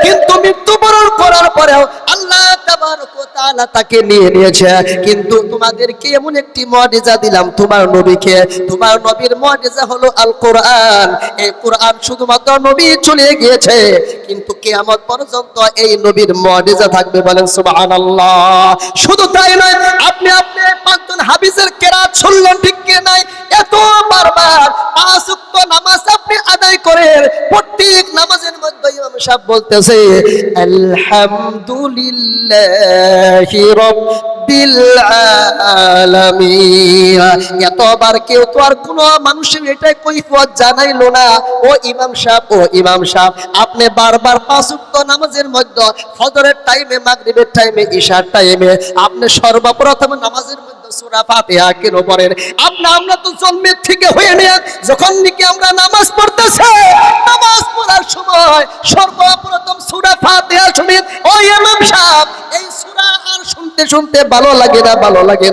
কিন্তু মৃত্যুবরণ করার পরেও আল্লাহ তাবারক ওয়া তাআলা তাকে নিয়ে নিয়েছে। কিন্তু তোমাদেরকে এমন একটি মুআজিজা দিলাম তোমার নবীকে, তোমার নবীর মুআজিজা হলো আল কোরআন। এই কোরআন শুধুমাত্র নবী চলে গিয়েছে, কিন্তু কিয়ামত পর্যন্ত এই নবীর মুআজিজা থাকবে, বলেন সুবহানাল্লাহ। শুধু তাই নয়, আপনি পাঁচজন হাফেজের কেরাত শুনলেন, ঠিক কি নাই? এত বারবার পাঁচ ওয়াক্ত নামাজ আপনি আদায় করেন, প্রত্যেক নামাজের মধ্যে ইমাম সাহেব বলতেছে আলহামদুলিল্লাহি রাব্বিল আলামিন। এতবার কেউ তো আর কোনো মানুষের এটাই কৈফিয়ত জানাইলো না। ও ইমাম সাহেব আপনি বারবার পাঁচ ওয়াক্ত নামাজের মধ্যে ফজরের টাইমে, মাগরিবের টাইমে, ঈশার টাইমে আপনি সর্বপ্রথম নামাজের মধ্যে সূরা ফাতিহা কেন পড়েন? আমরা তো জন্মের থেকে হয়ে নিয়ে যখন নাকি আমরা নামাজ পড়তেছি, নামাজ পড়ার সময় সর্বপ্রথম সূরা ফাতিহা শুনি। ও ইমাম সাহেব এই সূরা আর শুনতে শুনতে ভালো লাগে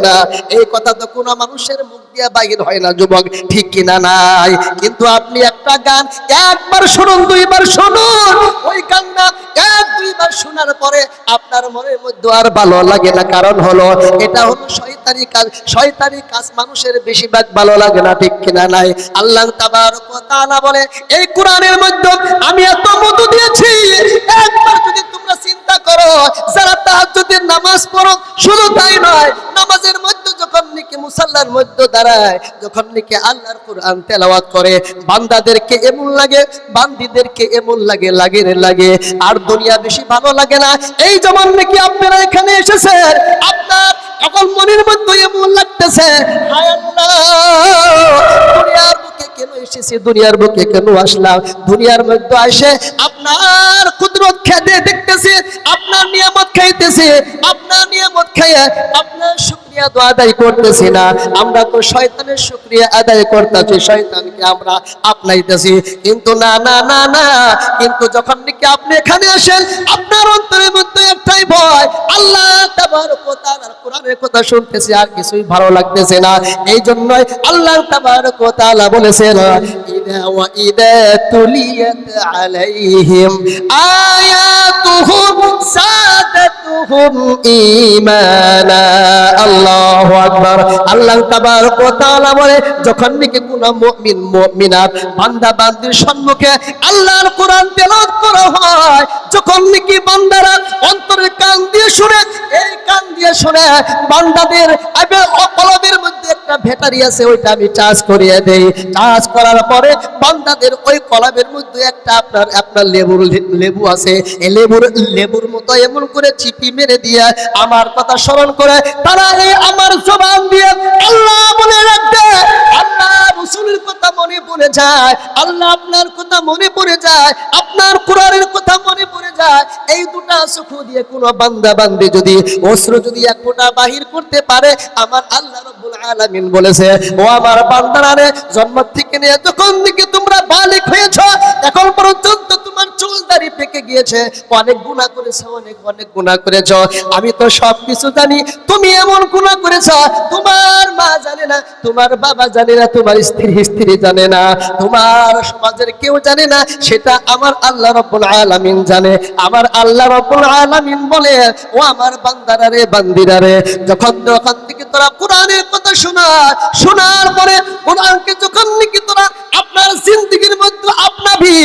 না, এই কথা তো কোনো মানুষের মুখ দিয়ে বাইর হয় না যুবক, ঠিক কিনা নাই? কিন্তু আপনি একটা গান একবার শুনুন, দুইবার শুনুন, ওই গানটা এক দুইবার শোনার পরে আপনার মনের মধ্যে আর ভালো লাগে না, কারণ হলো এটা হলো শয়তানি কাজ মানুষের বেশিরভাগ ভালো লাগে না, ঠিক কিনা নাই? আল্লাহ তাবারক ওয়া তাআলা বলে এই কোরআনের মধ্যে আমি এত মধু দিয়েছি, একবার যদি তোমরা চিন্তা করো যারা তাহাজ্জুদের নামাজ পড়ো, শুধু তাই নয় নামাজের মধ্যে যখন নাকি মুসাল্লার মধ্যে দাঁড়ায়, যখন নাকি আল্লাহর কোরআন তেলাওয়াত করে, বান্দাদেরকে এমন লাগে, বান্দীদেরকে এমন লাগে আর দুনিয়া বেশি ভালো লাগে না। এই যেমন নাকি আপনারা এখানে এসেছেন, আপনার এখন মনের মধ্যে এমন লাগতেছে হায় আল্লাহ দুনিয়ার বুকে কেন এসেছি, দুনিয়ার বুকে কেন আসলাম? দুনিয়ার মধ্যে এসে আপনার কুদরত খেতে দেখতেছি, আপনার নিয়ামত খাইতেছি, আপনার নিয়ামত খাইয়ে আপনার শুকরিয়া তো আদায় করতেছি না, আমরা তো শয়তানের শুকরিয়া আদায় করতেছি, শয়তানকে আমরা আপনাইতেছি। কিন্তু না, কিন্তু যখন নাকি আপনি এখানে আসেন আপনার অন্তরের মধ্যে একটাই ভয়, আল্লাহ তাবারক ওয়া তাআলার কোরআনের কথা শুনতেছি আর কিছুই ভালো লাগতেছে না। এই জন্যই আল্লাহ তাবারক ওয়া তাআলা বলেছেন ইদা তুলিয়াত আলাইহিম আয়াতুহু যাদাতুহুম ঈমানা। আল্লাহু আকবার। আল্লাহ তাবারক ওয়া তাআলা বলে যখন নাকি কোন মুমিন মুমিনাত বান্দা বান্দির সম্মুখে আল্লাহর কোরআন তেলাওয়াত করা হয়, যখন নাকি বান্দারা অন্তরের কান দিয়ে শুনে, এই কান দিয়ে শুনে বান্দাদের কলবের মধ্যে একটা ব্যাটারি আছে, ওইটা আমি চার্জ করিয়ে দেই। চার্জ করার পরে বান্দাদের ওই কলবের মধ্যে একটা আপনার লেবু আছে, এই লেবুর মতো এমন করে চিপি মেরে দিয়ে আমার কথা স্মরণ করে তারা এই আমার জবান দিয়ে আল্লাহ বলে রাখবে, আল্লাহ রাসূলের কথা মনে পড়ে যায়, আল্লাহ আপনার কথা মনে পড়ে যায়, আপনার কোরআনের কথা মনে পড়ে যায়। এই দুটা চক্ষু দিয়ে কোনো বান্দা বান্দি যদি অশ্রু যদি এক ফোঁটা বাহির করতে পারে, আমার আল্লাহ রাব্বুল আলামিন বলেছে ও আমার বান্দারা রে, জন্ম থেকে নিয়ে যখন থেকে তোমরা বালিগ হয়েছো এখন পর্যন্ত তোমার চুল দাড়ি পেকে রেখে গিয়েছে, অনেক গুনাহ করেছে, অনেক অনেক গুনাহ করেছ। আমি তো সব কিছু জানি। তুমি এমন গুনাহ করেছ তোমার মা জানে না, তোমার বাবা জানে না, তোমার স্ত্রী জানে না, তোমার সমাজের কেউ জানে না, সেটা আমার আল্লাহ রাব্বুল আলামিন জানে। আমার আল্লাহ রাব্বুল আলামিন বলে, ও আমার বান্দারা রে, বান্দিরা রে, যখন থেকে তোরা কোরআনের কথা শোনার পরে কোরআনকে যখন নাকি তোরা আপনার জিন্দেগীর মধ্যে আপনাবি,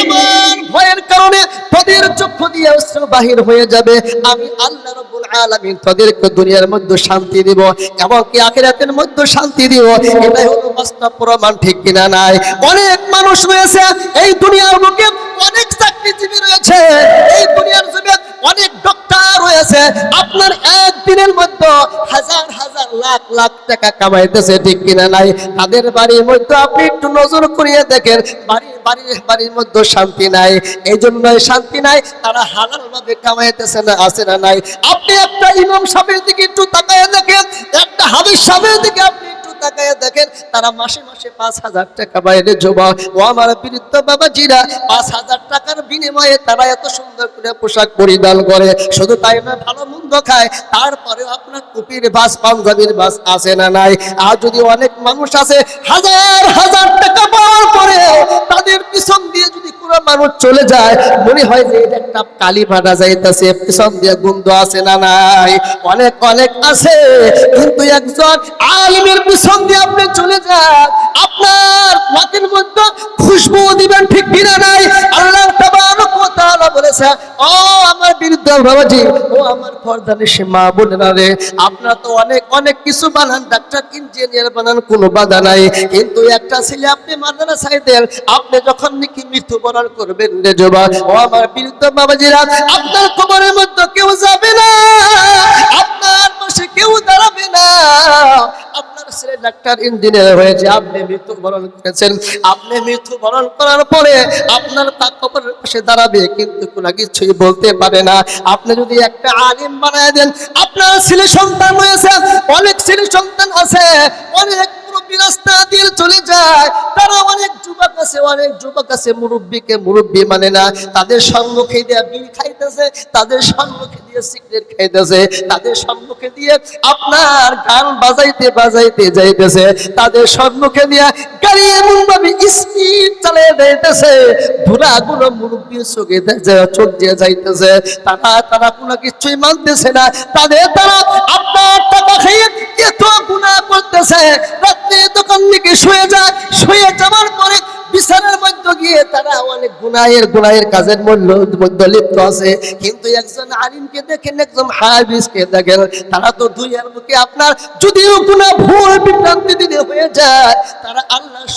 আমার ভয়ের কারণে তোদের চক্ষু দিয়ে অশ্রু বাহির হয়ে যাবে। আমি আল্লাহ রাব্বুল আলামিন তোদেরকে দুনিয়ার মধ্যে শান্তি দিব এবং কি আখিরাতের মধ্যে শান্তি দিব। এটাই হলো বাস্তব প্রমাণ, ঠিক কিনা নাই? অনেক মানুষ রয়েছে এই দুনিয়ার বুকে, অনেক চাকরিজীবী রয়েছে এই দুনিয়ার জমিনে, অনেক ডক্টর রয়েছে, আপনার একদিনের মধ্যে হাজার হাজার লাখ লাখ টাকা কামাইতেছে, ঠিক কিনা নাই? তাদের বাড়ির মধ্যে আপনি একটু নজর করিয়ে দেখেন, বাড়ির মধ্যে শান্তি নাই। এই জন্যই শান্তি নাই, তারা হালাল ভাবে কামাইতেছে না, আছে না নাই? আপনি একটা ইমাম সাহেবের দিকে একটু তাকায় দেখেন, একটা হাদিস সাহেবের দিকে আপনি তাকায় দেখেন, তারা মাসে মাসে 5,000 টাকা বাইরে জমা। ও আমার বৃদ্ধ বাবাজিরা, 5,000 টাকার বিনিময়ে তারা এত সুন্দর করে পোশাক পরিধান করে। শুধু তাই না, ভালো মন্দ খায়, তারপরেও আপনার টুপির বাস, পাঞ্জাবির বাস আছে না নাই? আর যদি অনেক মানুষ আছে হাজার হাজার টাকা পাওয়ার পরে তাদের পিছন দিয়ে যদি কোনো মানুষ চলে যায়, মনে হয় যে এটা একটা কালি ফাটা যাইতেছে, পিছন দিয়ে গন্ধ আছে না নাই? অনেক অনেক আছে, কিন্তু একজন আলিমের পিছন দিয়ে আপনি চলে যান, আপনার নাকের মধ্যে খুশবু দিবেন, ঠিক কিনা নাই? আল্লাহ তাবারক ওয়া তাআলা বলেছে, ও আমার বৃদ্ধ বাবাজি, ও আমার পর্দানিশী মা বোনেরা রে, আপনারা তো অনেক অনেক কিছু বানান, ডাক্তার ইঞ্জিনিয়ার বানান, কোনো বাধা নাই, কিন্তু একটা ছেলে আপনি মাদ্রাসায় দেন, আপনি যখন নাকি মৃত্যুবরণ করবেন রে জবা, ও আমার বৃদ্ধ বাবাজিরা, আপনার কবরের মধ্যে কেউ যাবে না, আপনার পাশে কেউ দাঁড়াবে না। আপনার ছেলে ডাক্তার ইঞ্জিনিয়ার হয়েছে, আপনি মৃত্যুবরণ করেছেন, আপনি মৃত্যুবরণ করার পরে আপনার কবরের পাশে দাঁড়াবে, কিন্তু কোনো কিছুই বলতে পারে না। আপনি যদি একটা আলিম বানায় দেন, আপনার ছেলে সন্তান রয়েছে, অনেক ছেলে সন্তান আছে, অনেক রাস্তা দিয়ে চলে যায়, তারা অনেক যুবক আছে, মুরব্বীকে মুরব্বী মানে না, তাদের সম্মুখে দিয়ে বিড়ি খাইতেছে, তাদের সম্মুখে দিয়ে সিগারেট খাইতেছে, তাদের সম্মুখে দিয়ে আপনার গান বাজাইতে বাজাইতে যাইতেছে, তাদের সম্মুখে দিয়ে গাড়ি এমন ভাবে স্পিড চালিয়ে যাইতেছে, বুড়াগুলো মুরব্বীর চোখ দিয়ে যাইতেছে, তারা কোনো কিছুই মানতেছে না, তারা আপনার টাকা খেয়ে এত গুনাহ করতেছে। রাত্রে দোকান থেকে শুয়ে যায়, শুয়ে যাওয়ার পরে বিছানার মধ্যে গিয়ে তারা অনেক গুনাহের কাজের মধ্যে লিপ্ত আছে। কিন্তু একজন আলিমকে দেখেন, একজন হাদিসকে দেখেন, তারা তো দুনিয়ার বুকে আপনার যদিও গুনাহ ভুল বিভ্রান্তি দিনে হয়ে যায়, তারা আল্লাহর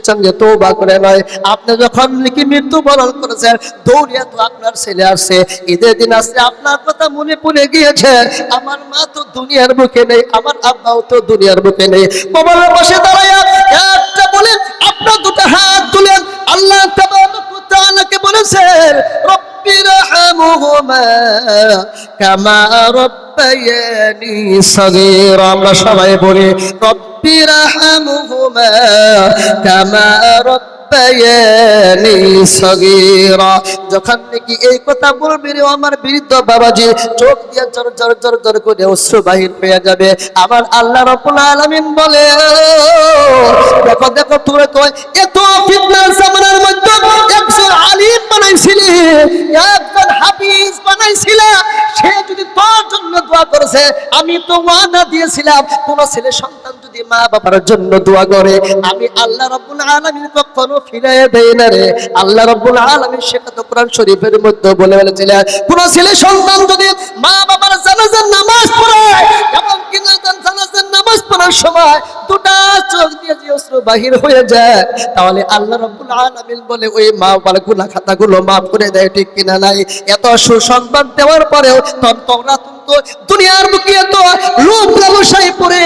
সঙ্গে তওবা করে নয়। আপনি যখন নাকি মৃত্যুবরণ করেছেন, দৌড়িয়া তো আপনার ছেলে আসছে, ঈদের দিন আসছে, আপনার কথা মনে পড়ে গিয়েছে, আমার মা তো দুনিয়ার বুকে নেই, আমার আব্বাও তো দুনিয়ার বুকে নেই। বাবার পাশে দাঁড়ায়া একটা বলেন, আপনার দুটো হাত তুলেন, আল্লাহ তাবারক ওয়া তাআলাকে বলেছেন, রব্বিরহামহুমা কামা রব্বায়ানি সগীরা। আমরা সবাই বলি, রব্বিরহামহুমা কামা রব্বায়ানি সগীরা। যখন নাকি এই কথা বলবি রে আমার বৃদ্ধ বাবাজি, চোখ দিয়ে জর জর জর জর করে অশ্রু বাহির হয়ে যাবে। আমার আল্লাহ রাব্বুল আলামিন বলে, দেখো দেখো, তোরা তো এত ফিতনার জামানার মধ্যে একজন আলিম বানাইছিলি, একজন হাফিজ বানাইছিলা, সে যদি তোর জন্য দোয়া করেছে, আমি তো ওয়াদা দিয়েছিলাম, কোন ছেলে সন্তান যদি মা বাবার জন্য দোয়া করে, আমি আল্লাহ রাব্বুল আলামিন কখনো ফিরিয়ে দেই না রে। আল্লাহ রাব্বুল আলামিন সেটা তো কোরআন শরীফের মধ্যে বলেছিলেন, কোন ছেলে সন্তান যদি মা বাবার জানাজার নামাজ পড়ে এবং জানাজার নামাজ পড়ার সময় দুটা চোখ দিয়ে যে অশ্রু বাহির হয়ে যায়, তাহলে আল্লাহ রাব্বুল আলামিন বলে ওই মা বাবার গুনাহ খাতাগুলো মাফ করে দেয়, ঠিক কিনা নাই? এত সুসংবাদ দেওয়ার পরেও তোমরা দুনিয়ার বুকে এত লোভ লালসায় পড়ে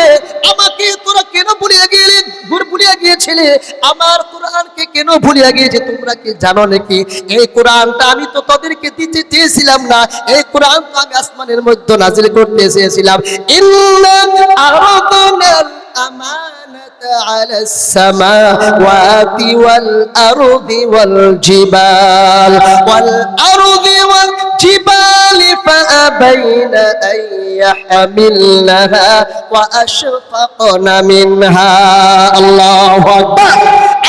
আমাকে তোরা কেন ভুলিয়ে গিয়েছিলে, আমার কোরআনকে কেন ভুলিয়ে গিয়েছে? তোমরা কি জানো নাকি এই কোরআনটা আমি তো তাদেরকে দিতে চেয়েছিলাম না, এই কোরআন তো আমি আসমানের মধ্যে নাজিল করতে চেয়েছিলাম। ইন্না আরাদনাল আমানাত على السماوات والأرض والجبال فأبين أن يحملنها وأشفقن منها الله أكبر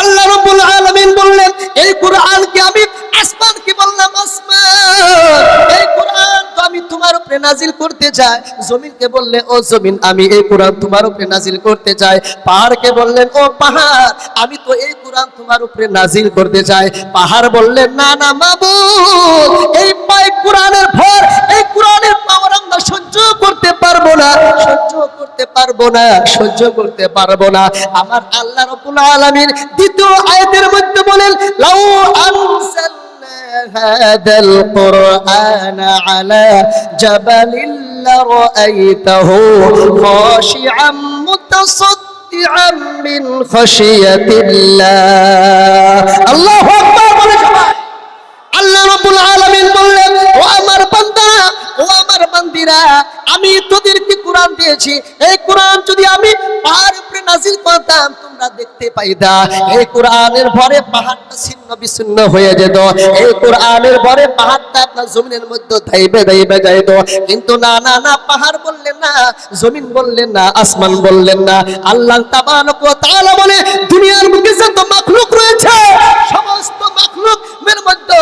আল্লাহ রাব্বুল আলামিন বললেন এই কোরআনকে আমি আসমানকে বললাম আসমান এই কোরআন তো আমি তোমার উপরে নাজিল করতে চাই। জমিনকে বললে ও জমিন আমি এই কোরআন তোমার উপরে নাজিল করতে চাই। পাহাড়কে বললেন ও পাহাড় আমি তো এই কোরআন তোমার উপরে নাজিল করতে চাই। পাহাড় বললেন না না মাবুদ এই কোরআনের ভর এই কোরআনের পাওয়ার আমরা সহ্য করতে পারবো না, সহ্য করতে পারবো না, সহ্য করতে পারবো না। আমার আল্লাহ রাব্বুল আলামিন দ্বিতীয় আয়াতের মধ্যে বলেন লাউ আনসালনা হাদাল কুরআনা আলা জাবালিন লারাআইতাহু খাশিআম মুতাসাদ্দিআম মিন খাশিয়াতিল্লাহ। আল্লাহু আকবার বলে সবাই। আল্লাহ রাব্বুল আলামিন বললেন ও আমার বান্দারা ও আমার বান্দিরা আমি তোদেরকে কোরআন দিয়েছি। এই কোরআন যদি আমি পাহাড়ের উপরে নাজিল করতাম তোমরা দেখতে পাইতা এই কোরআনের ভরে পাহাড়টা ছিন্ন বিচ্ছিন্ন হয়ে যেত। এই কোরআনের ভরে পাহাড়টা আপনার জমিনের মধ্যে ধাইবে ধাইবে যাইত। কিন্তু না না না পাহাড় বললেন না, জমিন বললেন না, আসমান বললেন না। আল্লাহ তাবারক ওয়া তাআলা বলে দুনিয়ার বুকে যত মাখলুক রয়েছে সমস্ত মাখলুকের মধ্যে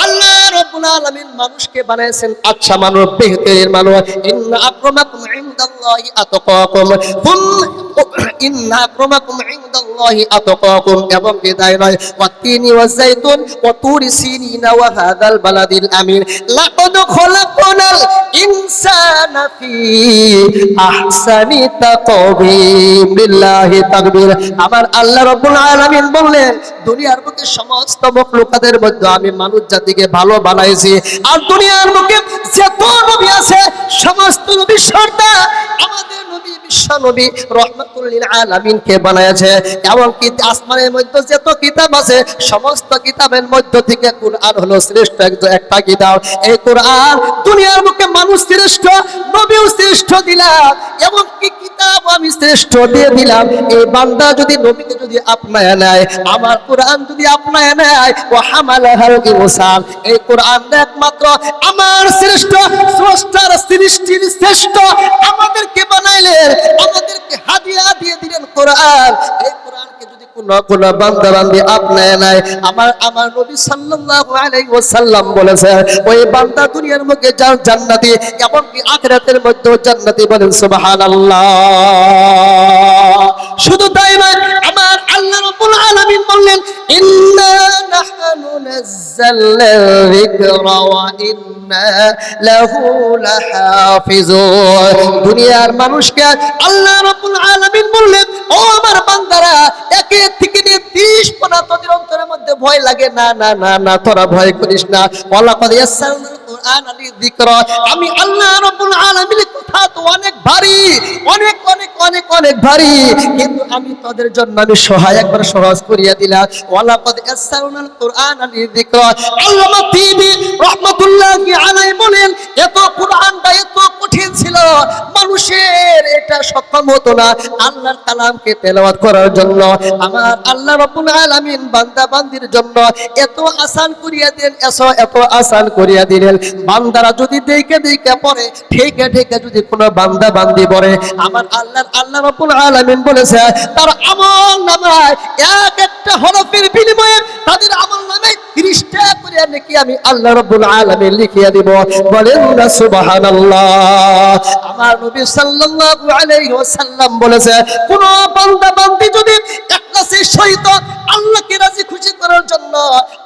আল্লাহ রাব্বুল আলামিন মানুষকে বানাইছেন আচ্ছা মানুষ বেহতরিন মানুষ। ইন্না আকরামাকুম ইনদাল্লাহি আতকাকুম ইন্না আকরামাকুম ইনদাল্লাহি আতকাকুম এবং বিদায় নয় ওয়াতিনি ওয়াজাইতুন ওয়া তুরি সিনিনা ওয়া হাযাল বালাদিল আমিন লাকাদ খলাকনাল ইনসানা ফি আহসানি তাকবীর লিল্লাহি তাকবীর। আমার আল্লাহ রাব্বুল আলামিন বললেন দুনিয়ার বুকে সমস্ত মাখলুকাতের মধ্যে আমি মানুষ জাতিকে ভালো বানাইছি। আর দুনিয়ার বুকে যত নবী আছে সমস্ত নবী সর্দার আমাদের নবী বিশ্ব নবী রহমাতুল লিল আলামিন কে বানাইছে। এমনকি আসমানের মধ্যে যত কিতাব আছে সমস্ত কিতাবের মধ্য থেকে কোরআন হলো শ্রেষ্ঠ একটা কিতাব। এই কোরআন দুনিয়ার বুকে মানুষ শ্রেষ্ঠ নবীও শ্রেষ্ঠ দিলাম এমনকি কিতাব আমি শ্রেষ্ঠ দিয়ে দিলাম। এই বান্দা যদি নবীকে যদি আপনায় নেয় আমার কোরআন যদি আপনায় নেয় ও হামালাহাল ইনসান এই কোরআন একমাত্র আমার শ্রেষ্ঠ স্রষ্টার সৃষ্টির শ্রেষ্ঠ আমাদেরকে বানাইলেন আমাদেরকে হাদিয়া দিয়ে দিলেন কোরআন। এই কোরআনকে যদি কোন বান্দা বান্দি আপনায় নেয় আমার নবী সাল্লাল্লাহু আলাইহি ওয়াসাল্লাম বলেছেন ওই বান্দা দুনিয়ার মুখে জান্নাতি এমনকি আখিরাতের মধ্যেও জান্নাতি বলেন সুবহানাল্লাহ। শুধু তাই নয় আমার আল্লাহ রাব্বুল আলামিন বললেন ইন্না নাহনু নাযালনা যিকরা ওয়া ইন্না লাহু লাহাফিজুন। দুনিয়ার মানুষকে আল্লাহ রাব্বুল আলামিন বললেন ও আমার বান্দারা একে থেকে নিয়ে 30 পনা তোদের অন্তরের মধ্যে ভয় লাগে না না না না তোরা ভয় করিস না। ওয়ালাকাদ ইয়াসসারনাল কুরআন লিযিকরা আমি আল্লাহ রাব্বুল আলামিনের কথা তো অনেক ভারী অনেক অনেক অনেক অনেক ভারী কিন্তু আমি তোদের জন্য আমি সহায় একবার সহজ করিয়া দিলাম। ওয়ালাকাদ ইয়াসসারনাল কুরআন লিযিকরা আল্লামা তিবি রাহমাতুল্লাহি আলাইহি বলেন এত কোরআনটা এত কঠিন ছিল মানুষের এটা সক্ষম হতো না আল্লাহর কালামকে তেলাওয়াত করার জন্য। আমার আল্লাহ রাব্বুল আলামিন বান্দা বান্দির জন্য এত আসান করিয়া দেন এত আসান করিয়া দিলেন। বান্দারা যদি দেখে দেখে পড়ে ঠেকে ঠেকে যদি কোনো বান্দা বান্দি পড়ে আমার আল্লাহ রাব্বুল আলামিন বলেছে তার আমল নামায় এক একটা হরফের বিনিময়ে তাদের আমল নামায় 30টা করে নেকি আমি আল্লাহ রাব্বুল আলামিন লিখিয়ে দেব। বলেন না সুবহানাল্লাহ। আমার নবী সাল্লাল্লাহু আলাইহি ওয়াসাল্লাম বলেছে কোন বান্দা বান্দি যদি ইখলাসের সহিত আল্লাহকে রাজি খুশি করার জন্য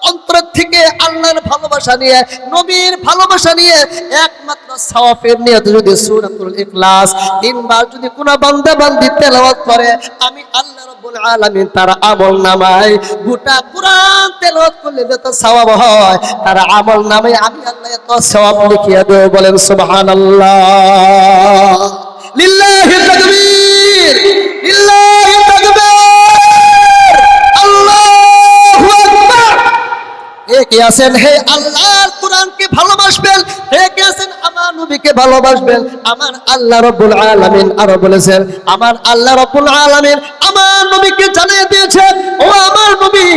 অন্তর থেকে আল্লাহর ভালোবাসা নিয়ে নবীর ভালোবাসা নিয়ে একমাত্র সওয়াবের নিয়তে যদি সূরাতুল ইখলাস 3 বার যদি কোন বান্দা বান্দি তেলাওয়াত করে আমি আল্লাহ রাব্বুল আলামিন তার আমলনামায় গোটা কোরআন তেলাওয়াত করলে যত সওয়াব হয় তার আমলনামায় আমি আল্লাহ এত সওয়াব লিখিয়ে দেব। বলেন সুবহানাল্লাহ। লিল্লাহি তাকবীর লিল্লাহি তাকবীর আল্লাহু আকবার। কে আছেন হে আল্লাহর কোরআনকে ভালোবাসবেন হে কে আছেন আমার নবীকে ভালোবাসবেন। আমার আল্লাহ রাব্বুল আলামিন আরো বলেছেন আমার আল্লাহ রাব্বুল আলামিন আমার নবীকে জানিয়ে দিয়েছে, ও আমার নবী,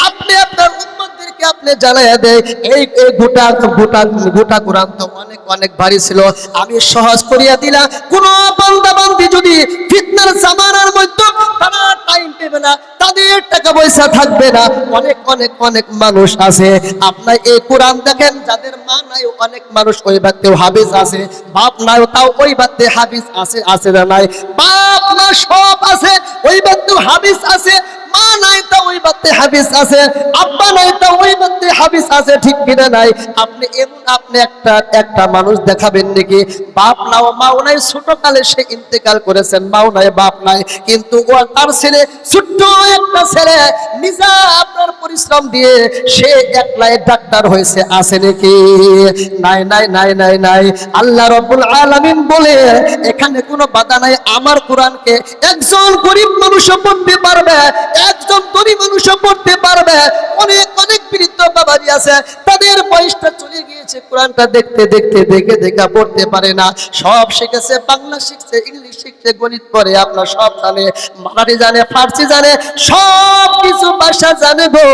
আপনি আপনার উম্মতদেরকে আপনি জানিয়ে দেয়, এই গোটা গোটা গোটা কোরআন তো অনেক অনেক ভারী ছিল, আমি সহজ করিয়া দিলাম। কোন বান্দা বান্দি যদি ফিতনার জামানার মধ্যে তারা টাইম পেবে না, তাদের টাকা পয়সা থাকবে না, অনেক অনেক অনেক মানুষ আছে আপনার এই কোরআন দেখেন, যাদের মা নাই অনেক মানুষ ওই বাড়িতে হাফিজ আছে, বাপ নাই তাও ওই বাড়িতে হাফিজ আছে, আছে না নাই? বাপ না সব আছে, ওই বাড়িতে হাফিজ আছে, মা নাই তা ওই বাড়িতে হাফিজ আছে, আব্বা নাই তা ওই বাড়িতে হাফিজ আছে, ঠিক কিনা নাই? আপনি এমন আপনি একটা মানুষ দেখাবেন নাকি বাপ নাও মাও নাই, ছোট কালে সে ইন্তেকাল করেছেন, মাও নাই বাপ নাই, কিন্তু ও তার ছেলে ছোট্ট একটা ছেলে নিজা আপনার পরিশ্রম দিয়ে সে একলাই ডাক্তার হয়েছে, আছে নাকি? নাই নাই নাই নাই নাই। আল্লাহ রাব্বুল আলামিন বলে এখানে কোনো বাধা নাই, আমার কোরআনকে একজন গরিব মানুষও পড়তে পারবে, একজন ধনী মানুষও পড়তে পারবে। অনেক অনেক বৃদ্ধ বাবাজি আছে, তাদের বয়সটা চলে গিয়েছে, কোরআনটা দেখতে দেখতে দেখে দেখা পড়তে পারে না, সব শিখেছে, বাংলা শিখছে, ইংলিশ শিখছে, গণিত পড়ে, আপনার সব জানে, মারাঠি জানে, ফার্সি জানে, সব কিছু ভাষা জানে গো,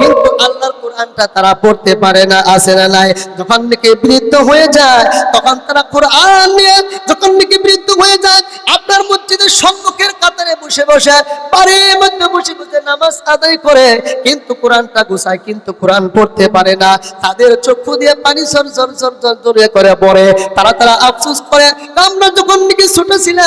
কিন্তু আল্লাহর কোরআনটা তারা পড়তে পারে না, আছে না নাই? যখন নাকি বৃদ্ধ হয়ে যায় তখন তারা কোরআন নিয়ে, যখন নাকি বৃদ্ধ হয়ে যায় আপনার মসজিদের সম্মুখের কাতারে বসে বসে, বাড়ির মধ্যে বসে বসে নামাজ আদায় করে, কিন্তু কোরআনটা গুছায়, কিন্তু কোরআন পড়তে পারে না, তাদের চক্ষু দিয়ে পানি ঝর ঝর ঝর ঝর ঝরে করে পড়ে, তারা তারা আফসোস করে, আমরা যখন নাকি ছোট ছিলাম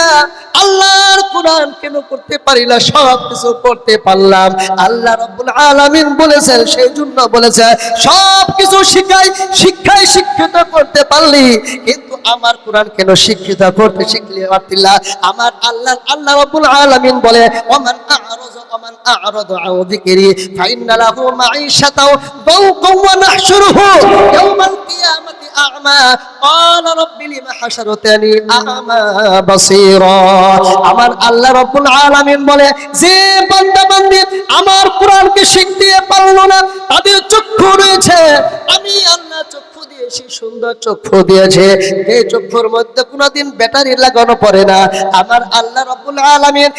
আল্লাহর কোরআন কেন পড়তে পারি না, সব কিছু পড়তে পারলাম। আল্লাহ রাব্বুল আলামিন বলেছেন, সেই জন্য বলেছে সব কিছু শিক্ষায় শিক্ষিত করতে পারলি, কিন্তু আমার কোরআন কেন শিক্ষিত করতে শিখলে পারতিলা? আমার আল্লাহ রাব্বুল আলামিন বলে, ওমান আ'রাদা আন যিকরি ফাইন্না লাহু মাঈশাতাও দাওকাও ওয়া নাহশুরুহু ইয়াওমাল কিয়ামাতি আ'মা ক্বালা রাব্বি লিমা হাশারতানি আ'মা বাসীরা। আমার আল্লাহ রাব্বুল আলামিন বলে, যে বান্দা বান্দি আমার কোরআনকে শিখতে পারলো না, তাদের চক্ষু রয়েছে, আমি আল্লাহ চক্ষু দিয়েছি, সুন্দর চক্ষু দিয়েছে, এই চক্ষুর মধ্যে কোনোদিন ব্যাটারি লাগানো পড়ে না। আমার আল্লাহ রাব্বুল আলামিন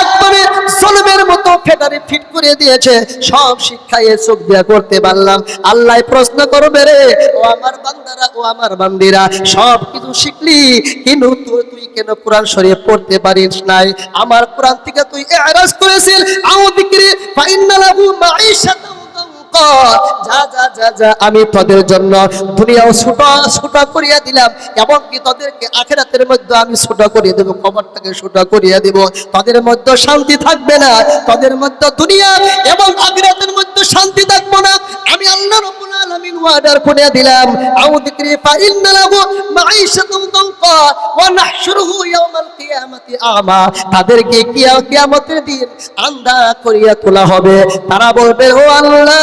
একবারে জলমের মতো ব্যাটারি ফিট করে দিয়েছে, সব শিক্ষায় চোখ দিয়া করতে পারলাম। আল্লাহ প্রশ্ন করবে, রে ও আমার বান্দারা, ও আমার বান্দিরা, সব কিছু শিখলি কিন্তু তুই কেন কোরআন শরীফ পড়তে পারিস নাই? আমার কোরআন থেকে তুই ইরাজ করেছিস, আউ যিকরি ফাইন্না লাহু মাঈশাতাও দানকা, যা যা যা যা, আমি তোদের জন্য দুনিয়াও ছোট ছোট করিয়া দিলাম, এবং কি তোদেরকে আখিরাতের মধ্যে আমি ছোট করিয়ে দেব, কবরটাকে ছোট করিয়ে দেব, তোদের মধ্যে শান্তি থাকবে না, তোদের মধ্যে দুনিয়া এবং আখিরাতের মধ্যে শান্তি থাকবে না। আমি আল্লাহ রাব্বুল আলামিন ওয়াদার করে দিলাম, আউ যিকরি ফাইন্না লাহু মাঈশাতাও দানকা ওয়া নাহশুরুহু ইয়াওমাল কিয়ামাতি আ'মা, তাদেরকে কিয়ামতের দিন আন্ধা করিয়া তোলা হবে, তারা বলবে, ও আল্লাহ,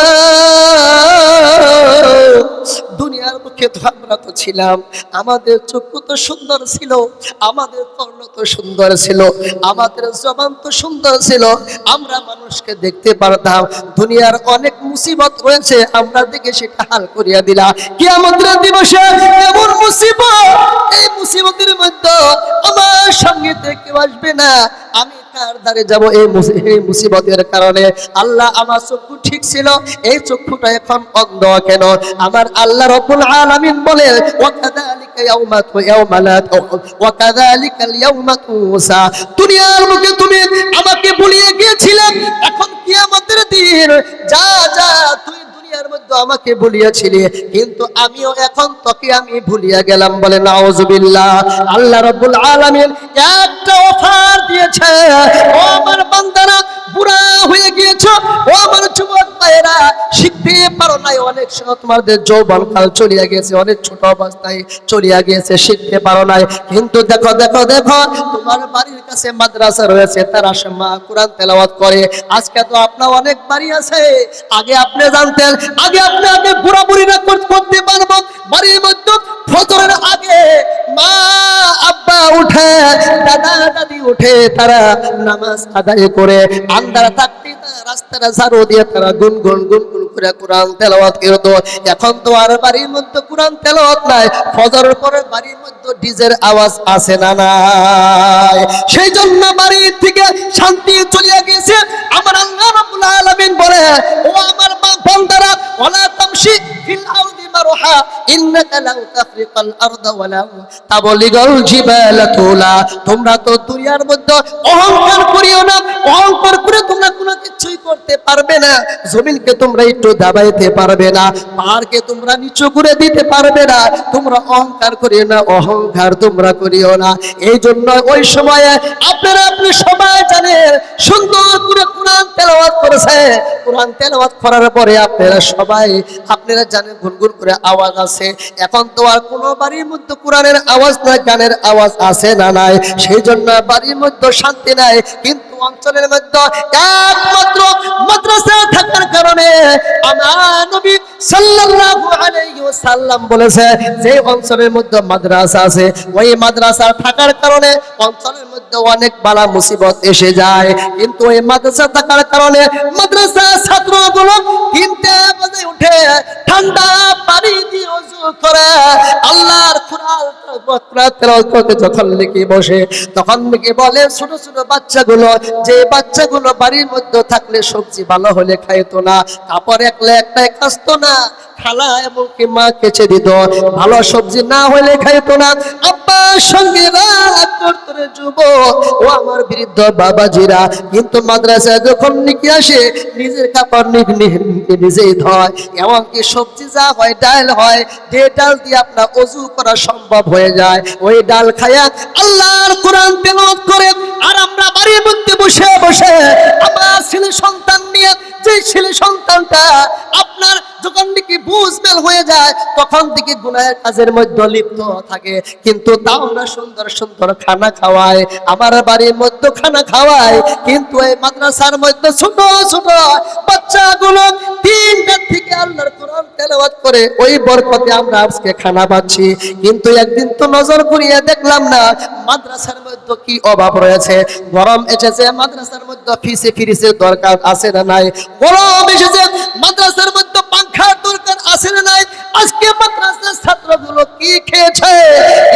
দুনিয়ার মুখে তো আমরা তো ছিলাম, আমাদের চক্ষু তো সুন্দর ছিল, আমাদের কর্ণ তো সুন্দর ছিল, আমাদের জবান তো সুন্দর ছিল, আমরা মানুষকে দেখতে পারতাম, দুনিয়ার অনেক মুসিবত রয়েছে, আমরা দেখে সেটা হাল করিয়া দিলা, কিয়ামতের দিবসে এমন মুসিবত, এই মুসিবতের মধ্যে আমার সঙ্গে কেউ আসবে না, আমি কার দ্বারে যাব এই মুসিবতের কারণে? আল্লাহ, আমার চক্ষু ঠিক ছিল, এই চক্ষুটা এখন অন্ধ কেন? আমার আল্লাহ রাব্বুল আলামিন বলে, ওয়াকাযালিকা ওয়াকাযালিকাল ইয়াওমা তুসা, দুনিয়ার মুখে তুমি আমাকে ভুলিয়ে গিয়েছিলে, এখন কিয়ামতের দিন যা যা তুই দুনিয়ার মধ্যে আমাকে ভুলিয়েছিলি, কিন্তু আমিও এখন তোকে আমি ভুলিয়া গেলাম। বলে নাউজুবিল্লাহ। আল্লাহ রাব্বুল আলামিন একটা অফার দিয়েছে, ও আমার বান্দারা, বুড়া হয়ে গিয়েছো, ও আমার যুবক ভাইরা, শিখতে পারো নাই, অনেক সময় তোমাদের যৌবনকাল চলিয়া গেছে, অনেক ছোট অবস্থায় চলিয়া গিয়েছে, শিখতে পারো নাই, কিন্তু দেখো দেখো দেখো, তোমার বাড়ির কাছে মাদ্রাসা রয়েছে, তারা মা কোরআন তেলাওয়াত করে। আজকে তো আপনার অনেক বাড়ি আছে, আগে আপনি জানতেন, আগে বুড়া বুড়িরা করতে পারবো, বাড়ির মধ্যে ফজরের আগে মা আব্বা উঠে, দাদা দাদি উঠে তারা নামাজ আদায় করে, আন্ধার থাকতে রাস্তাটা ঝাড়ু দিয়ে তারা গুনগুন করে কোরআন তেলাওয়াত করত। এখন তো আর বাড়ির মধ্যে কোরআন তেলাওয়াত নাই, ফজরের পরে বাড়ির মধ্যে ডিজের আওয়াজ আছে না নাই? সেই জন্য বাড়ির থেকে শান্তি চলে গেছে। আমার আল্লাহ রাব্বুল আলামিন বলে, ও আমার বান্দারা, ওয়ালা তামশি ফিল আরদি মারহা ইন্নাকা লাউ তাখরিকাল আরদা ওয়ালা তাবলিগাল জিবালা তুলা। তোমরা তো দুনিয়ার মধ্যে অহংকার করিও না, অহংকার করে তোমরা কোনো কিছুই করতে পারবে না। জমিনকে তোমরা একটু দাবাইতে পারবে না, পাহাড়কে তোমরা নিচু করে দিতে পারবে না। তোমরা অহংকার করিও না, অহংকার তোমরা করিও না। এই জন্য ওই সময়ে আপনারা আপনি সবাই জানেন, সুন্দর করে কোরআন তেলাওয়াত করেছে। কোরআন তেলাওয়াত করার পরে আপনারা জানেন গুনগুন করে আওয়াজ আছে। এখন তো আর কোনো বাড়ির মধ্যে কোরআনের আওয়াজ না, গানের আওয়াজ আছে না নাই? সেই জন্য বাড়ির মধ্যে শান্তি নাই। কিন্তু অঞ্চলের মধ্যে একমাত্র মাদ্রাসা থাকার কারণে আমার নবী সাল্লাল্লাহু আলাইহি ওয়াসাল্লাম বলেছে, যে অঞ্চলের মধ্যে মাদ্রাসা আছে, ওই মাদ্রাসা থাকার কারণে অঞ্চলের মধ্যে অনেক বালা মুসিবত এসে যায়। কিন্তু ওই মাদ্রাসা থাকার কারণে মাদ্রাসা ছাত্রগুলো 3টা বাজে উঠে ঠান্ডা পানি দিয়ে ওযু করে আল্লাহর কোরআন তেলাওয়াত করতে যখন নাকি বসে, তখন নাকি বলে ছোট ছোট বাচ্চাগুলো, যে বাচ্চাগুলো বাড়ির মধ্যে থাকলে সবজি ভালো হলে খাইতো না, কাপড় একটাই কাচতো না, খালা এমনকি মা কেচে দিত, ভালো সবজি না হলে খাইতো না, আব্বার সঙ্গে রাগ করতো রে যুবক ও আমার বৃদ্ধ বাবাজিরা। কিন্তু মাদ্রাসায় যখন নাকি আসে, নিজের কাপড় নিজেই ধয়, এমনকি সবজি যা হয়, ডাল হয়, যে ডাল দিয়ে আপনার ওযু করা সম্ভব হয়ে যায়, ওই ডাল খায়া আল্লাহর কোরআন তেলাওয়াত করে। আর আমরা বাড়ির মধ্যে বসে বসে আমার ছেলে সন্তান নিয়ে, যে ছেলে সন্তানটা আপনার যখন নাকি বুঝবেল হয়ে যায়, তখন থেকে গুনাহের কাজের মধ্যে লিপ্ত থাকে। কিন্তু তাও আমরা সুন্দর সুন্দর খানা খাওয়াই, আমার বাড়ির মধ্যে খানা খাওয়াই, কিন্তু এই মাদ্রাসার মধ্যে ছোট ছোট বাচ্চাগুলো 3টা থেকে আল্লাহর কোরআন তেলাওয়াত করে, ওই বরকতে আমরা আজকে খানা পাচ্ছি। কিন্তু একদিন তো নজর করিয়ে দেখলাম না মাদ্রাসার মধ্যে কি অভাব রয়েছে। গরম এসেছে, মাদ্রাসার মধ্যে ফ্রিজের দরকার আছে না নাই? গরম এসেছে, মাদ্রাসার মধ্যে পাংখার দরকার আছে না নাই? আজকে মাদ্রাসার ছাত্রগুলো কি খেয়েছে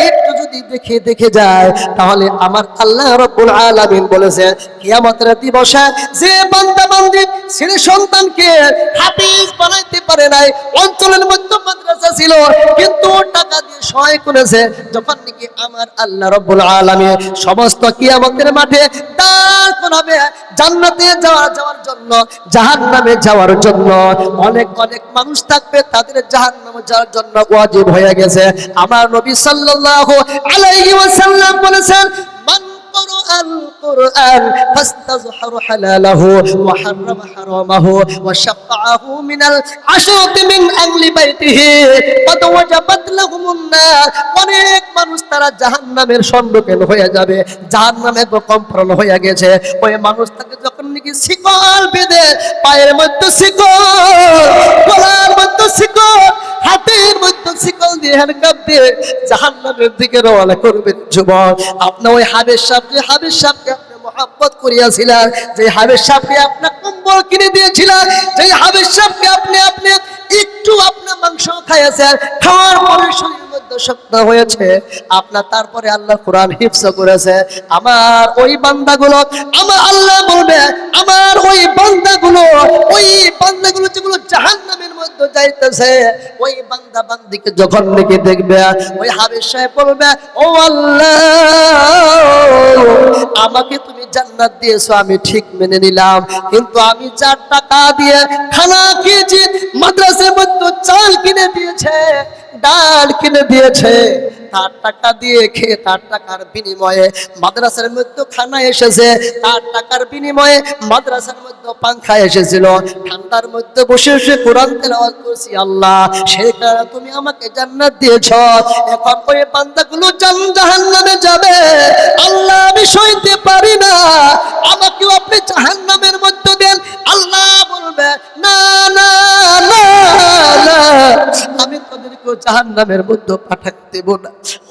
একটু যদি দেখে যায়, তাহলে আমার আল্লাহ রাব্বুল আলামিন বলেছে, কিয়ামতের দিবসে যে বান্দা বান্দি ছেলে সন্তানকে হাফেজ বানাইতে পারে নাই, অঞ্চলের মধ্যে মাদ্রাসা ছিল কিন্তু টাকা দিয়ে সহায় করেছে, যখন নাকি আমার আল্লাহ রাব্বুল আলামিন সমস্ত কিয়ামতের মাঠে দাঁড় করাবে জান্নাতে যাওয়ার জন্য, জাহান্নামে যাওয়ার জন্য, অনেক মানুষ থাকবে, তাদের জাহান্নামে যাওয়ার জন্য ওয়াজিব হয়ে গেছে। আমার নবী সাল্লাল্লাহু আলাইহি ওয়াসাল্লাম বলেছেন, মান ক্বারাআল কুরআন ফাস্তাযহারু হালালাহু ওয়া হাররামা হারামাহু ওয়া শাফআহু মিনাল আশরাতি মিন আহলি বাইতিহি ক্বাদ ওয়াজাবাত লাহুমুন নার। অনেক মানুষ তারা জাহান্নামের সম্মুখীন হয়ে যাবে, জাহান্নামে কম্পন হয়ে গেছে। ওই মানুষটাকে যখন নাকি শিকল বেঁধে, পায়ের মধ্যে শিকল, গলার মধ্যে শিকল, হাতের মধ্যে শিকল দিয়ে হ্যান্ডকাপ দিয়ে জাহান্নামের দিকে রওনা করবে যুবক, আপনি ওই হাবেশ সাহেবকে আপনি মহব্বত করিয়াছিলেন, যে হাবেশ সাহেবকে আপনি কম্বল কিনে দিয়েছিলেন, যে হাবেশ সাহেবকে আপনি একটু আপনার মাংস খাইয়েছেন, খাওয়ার পরে শরীরের মধ্যে শক্ত হয়েছে আপনার, তারপরে আল্লাহ কোরআন হিফজ করেছে, আমার ওই বান্দাগুলো, আমার আল্লাহ বলবে, আমার ওই বান্দাগুলো যেগুলো জাহান্নামের মধ্যে যাইতেছে, ওই বান্দা বান্দিকে যখন নাকি দেখবে, ওই হাবেশ সাহেব বলবে, ও আল্লাহ, আমাকে তুমি জান্নাত দিয়েছো, আমি ঠিক মেনে নিলাম, কিন্তু আমি 4 টাকা দিয়ে খানা খেয়েছি, মাদ্রাসার মধ্যে চাল কিনে দিয়েছে, ডাল কিনে দিয়েছে, তার টাকা দিয়ে খেয়ে, তার টাকার বিনিময়ে মাদ্রাসার মধ্যে খানা এসেছে, তার টাকার বিনিময়ে মাদ্রাসার মধ্যে পাংখা এসেছিল, ঠান্ডার মধ্যে বসে বসে কোরআন তেলাওয়াত করছি, আল্লাহ সেই কারণে তুমি আমাকে জান্নাত দিয়েছ। এখন ওই বান্দাগুলো জাহান্নামে যাবে, আল্লাহ আমি সইতে পারি না, আমাকেও আপনি জাহান্নামের মধ্যে দেন। আল্লাহ বলবে, না না না না, আমি তো তোদেরকেও জাহান্নামের মধ্যে পাঠাতে দেব না।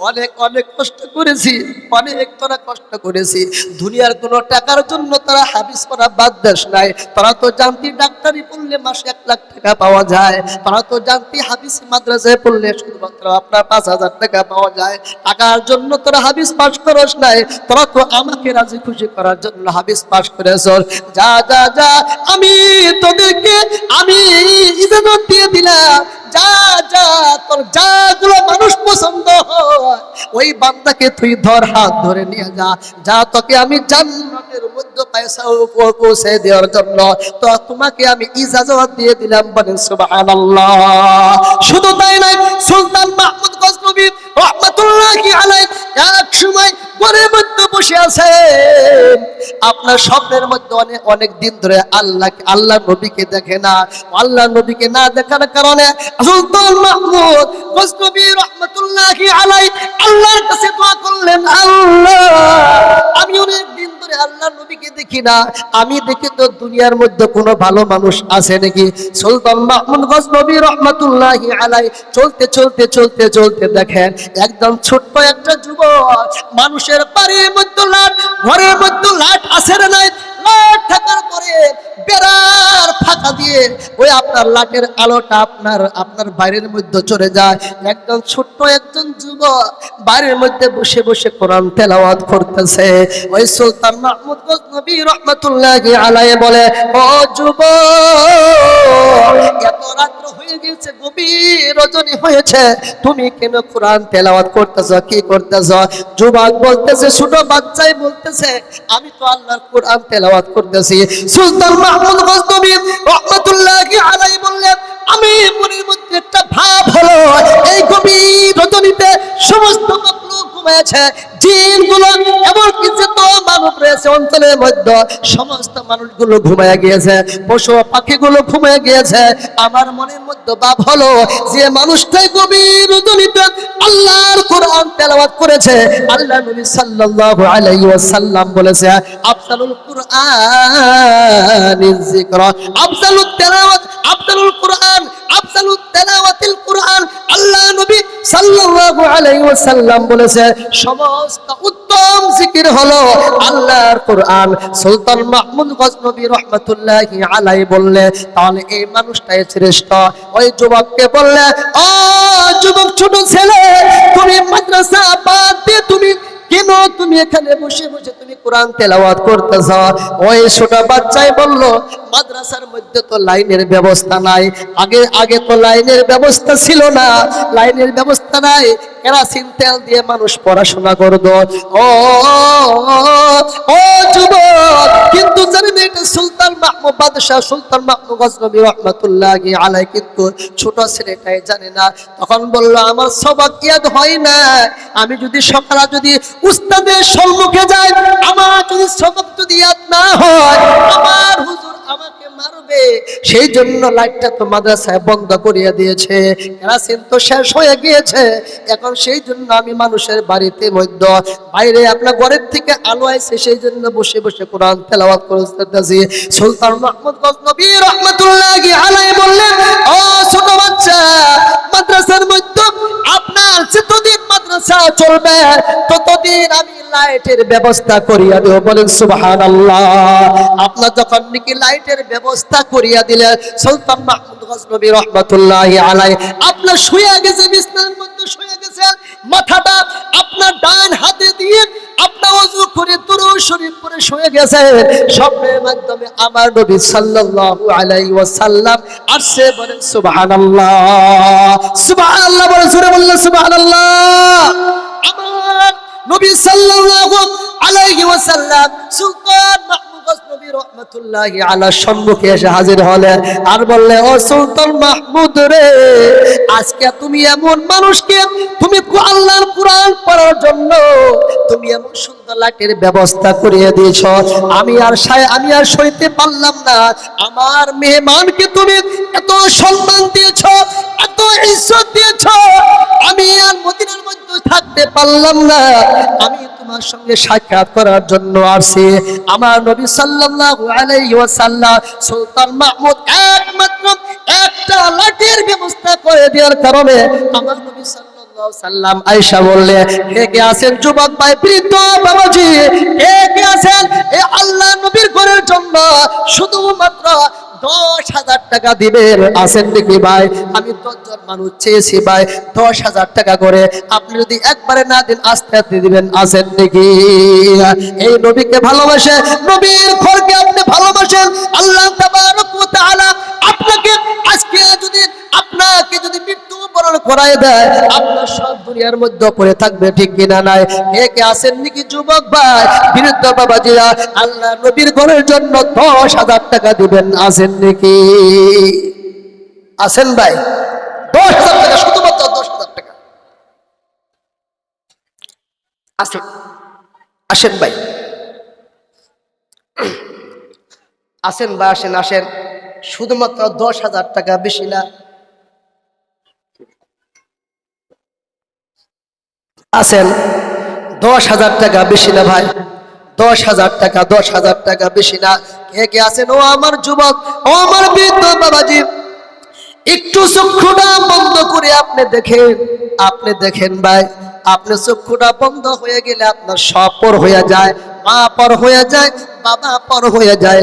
অনেক অনেক কষ্ট করেছি, অনেক তোরা কষ্ট করেছি। দুনিয়ার কোনো টাকার জন্য তারা হাদিস পড়া বাদ দেশ নাই। তোরা তো জানতি ডাক্তারি পড়লে মাসে 1 লাখ টাকা পাওয়া যায়। তোরা তো জানতি হাদিস মাদ্রাসায় পড়লে শুধুমাত্র আপনার 5,000 টাকা পাওয়া যায়। টাকার জন্য তোরা হাদিস পাস করস নাই, তোরা তো আমাকে রাজি খুশি করার জন্য হাদিস পাস করেছ। যা যা যা, আমি তোদেরকে আমি ইজাজত দিয়ে দিলাম, যা যা তোর যাগুলো মানুষ পছন্দ হয় ওই বান্দাকে তুই ধর, হাত ধরে নিয়ে যা, যা তোকে আমি জান্নাতের মধ্যে পয়সা পৌঁছে দেওয়ার জন্য তো তোমাকে আমি ইজাজত দিয়ে দিলাম। বলেন সুবহানাল্লাহ। শুধু তাই নয়, সুলতান মাহমুদ গজনবী রাহমাতুল্লাহি আলাইহি এক সময় ঘরের মধ্যে বসে আছে। আপনার স্বপ্নের মধ্যে অনেক দিন ধরে আল্লাহ নবীকে দেখে না। আল্লাহ নবীকে না দেখার কারণে সুলতান মাহমুদ গজনবী রাহমাতুল্লাহি আলাইহি আল্লাহর কাছে দোয়া করলেন, আল্লাহ আমি অনেক দিন ধরে আল্লাহ নবীকে দেখি না, আমি দেখি তো দুনিয়ার মধ্যে কোনো ভালো মানুষ আছে নাকি? সুলতান মাহমুদ গজনবী রাহমাতুল্লাহি আলাইহি চলতে চলতে চলতে চলতে দেখেন একদম ছোট্ট একটা যুবক, মানুষের বাড়ির মধ্যে লাট, ঘরের মধ্যে লাট আছে না নাই? লাট থাকার পরে বেড়ার ফাঁকা দিয়ে ওই আপনার লাটের আলোটা আপনার বাইরের মধ্যে চলে যায়। একদম ছোট্ট একজন যুবক বাড়ির মধ্যে বসে বসে কোরআন তেলাওয়াত করতেছে। ওই সুলতান মাহমুদ গজনবী রাহমাতুল্লাহি আলাইহি বলে, ও যুবক, এত রাত্র হয়ে গেছে, গভীর রজনী হয়েছে, তুমি কেন কোরআন তেলাওয়াত করতেছ? কি করতেছ? যুবক বলতেছে, ছোট বাচ্চাই বলতেছে, আমি তো আল্লাহর কোরআন তেলাওয়াত করতেছি। সুলতান মাহমুদ গজনবী রাহমাতুল্লাহি আলাইহি বললেন, আমি মনের মধ্যে একটা ভাব হলো, এই গভীর রজনীতে সমস্ত লোক ঘুমিয়েছে, জিনগুলো এমনকি যত মানব রয়েছে অঞ্চলের মধ্যে সমস্ত মানুষগুলো ঘুমিয়ে গিয়েছে, পশু পাখিগুলো ঘুমিয়ে গিয়েছে। আমার মনের মধ্যে ভাব হলো যে মানুষটাই গভীর রজনীতে আল্লাহর কোরআন তেলাওয়াত করেছে। আল্লাহ নবী সাল্লাল্লাহু আলাইহি ওয়াসাল্লাম বলেছে, আফজালুল কুরআনিজ যিকর, আফজালুত তেলাওয়াত, আফজালুল কুরআন, আফজালুত তেলাওয়াতিল কুরআন। আল্লাহ নবী সাল্লাল্লাহু আলাইহি ওয়াসাল্লাম বলেছে, সমস্ত উত্তম জিকির হলো আল্লাহর কোরআন। সুলতান মাহমুদ গজনবী রাহমাতুল্লাহি আলাইহি বললে, তাহলে এই মানুষটাই শ্রেষ্ঠ। ওই যুবককে বললে, ও যুবক, ছোট ছেলে, তুমি মাদ্রাসা বাদ দিয়ে তুমি এখানে বসে বসে তুমি কোরআন তেলাওয়াত করতেছ? ওই ছোট বাচ্চাই বলল, মাদ্রাসার মধ্যে তো লাইনের ব্যবস্থা নাই। আগে তো লাইনের ব্যবস্থা ছিল না, লাইনের ব্যবস্থা নাই, কেরোসিন তেল দিয়ে মানুষ পড়াশোনা করতো। ও যুবক, কিন্তু জানেন এটা সুলতান মাহমুদ বাদশাহ সুলতান মাহমুদ গজনবী রাহমাতুল্লাহি আলাইহি কিন্তু ছোট ছেলেটাই জানে না। তখন বলল, আমার সবক ইয়াদ হয় না, আমি যদি সকালে যদি উস্তাদের সম্মুখে যাই, আমার যদি সবক যদি ইয়াদ না হয়, আমার হুজুর আমাকে মারবে। সেই জন্য লাইটটা তো মাদ্রাসায় বন্ধ করিয়ে দিয়েছে, কেরোসিন তো শেষ হয়ে গিয়েছে। এখন সেই জন্য আমি মানুষের বাড়িতে মধ্যে বাইরে আপনার ঘরের থেকে আলো আইছে, সেই জন্য বসে বসে কোরআন তেলাওয়াত করতেছি। সুলতান মাহমুদ গজনবী রাহমাতুল্লাহি আলাইহি বললেন, ও ছোট বাচ্চা, মাদ্রাসার মধ্যে আপনার যতদিন মাদ্রাসা চলবে ততদিন আমি লাইটের ব্যবস্থা করিয়া দেব। বলেন সুবহানাল্লাহ। আপনার যখন নাকি লাইটের ব্যবস্থা করিয়া দিলেন, সুলতান মাহমুদ গজনবী রাহমাতুল্লাহি আলাইহি আপনার শুয়ে গেছে, বিছানার মধ্যে শুয়ে গেছেন, মাথাটা আপনার ডান হাতে দিয়ে আপনার ওযু করে দুরূদ শরীফ পড়ে শুয়ে গেছে। স্বপ্নের মাধ্যমে আমার নবী সাল্লাল্লাহু আলাইহি ওয়াসাল্লাম আসছে। বলেন সুবহানাল্লাহ, সুবহানাল্লাহ, বলে জোরে বললেন সুবহানাল্লাহ। আমার নবী সাল্লাল্লাহু আলাইহি ওয়াসাল্লাম সুলতান মাহমুদ গজনবী রাহমাতুল্লাহি আলাইহির সম্মুখে এসে হাজির হলেন আর বললেন, ও সুলতান মাহমুদ রে, আজকে তুমি এমন মানুষকে তুমি আল্লাহর কোরআন পড়ার জন্য তুমি এমন সুন্দর লাইটের ব্যবস্থা করিয়ে দিয়েছ, আমি আর সইতে পারলাম না। আমার মেহমানকে তুমি এত সম্মান দিয়েছ, এত ইজ্জত দিয়েছ, আমি আর মদিনার মধ্যে থাকতে পারলাম না। আমি তোমার সঙ্গে সাক্ষাৎ করার জন্য আসছি। আমার নবী সাল্লাল্লাহু আলাইহি ওয়াসাল্লাম সুলতান মাহমুদ একমাত্র একটা লাঠির ব্যবস্থা করে দেওয়ার কারণে আমার নবী সাল্লাল্লাহু আলাইহি সাল্লাম আয়েশা বললেন, কে কে আছেন যুবক ভাই, বৃদ্ধ বাবাজি, কে কে আছেন এই আল্লাহ নবীর ঘরের জন্য শুধুমাত্র 10,000 টাকা দিবেন? আছেন নাকি ভাই? আমি 10 জন মানুষ চেয়েছি ভাই, 10,000 টাকা করে। আপনি যদি একবারে না দিন, আস্তে আস্তে দিবেন। আছেন নাকি? এই নবীকে ভালোবাসে, নবীর ঘরকে আপনি ভালোবাসেন, আল্লাহ তাবারক ওয়া তাআলা আপনাকে আজকে যদি মৃত্যুবরণ করায় দেয়, আপনার সব দুনিয়ার মধ্যে পড়ে থাকবে, ঠিক কিনা নাই? কে কে আছেন নাকি যুবক ভাই, বৃদ্ধ বাবাজিরা, আল্লাহ নবীর ঘরের জন্য 10,000 টাকা দিবেন? আছেন নাকি? আছেন ভাই? 10,000 টাকা, শুধুমাত্র 10,000 টাকা। আসেন, আসেন ভাই, আসেন ভাই, আসেন, আসেন। শুধুমাত্র 10,000 টাকা, বেশি না। আছেন? 10,000 টাকা, বেশি না ভাই? 10,000 টাকা, 10,000 টাকা, বেশি না। কে কে আছেন? ও আমার যুবক, ও আমার বৃদ্ধ বাবাজি, একটু চক্ষুটা বন্ধ করে আপনি দেখেন, আপনি দেখেন ভাই, আপনার চক্ষুটা বন্ধ হয়ে গেলে আপনার সব পর হয়ে যায়। মা পর হয়ে যায়, বাবা পর হয়ে যায়,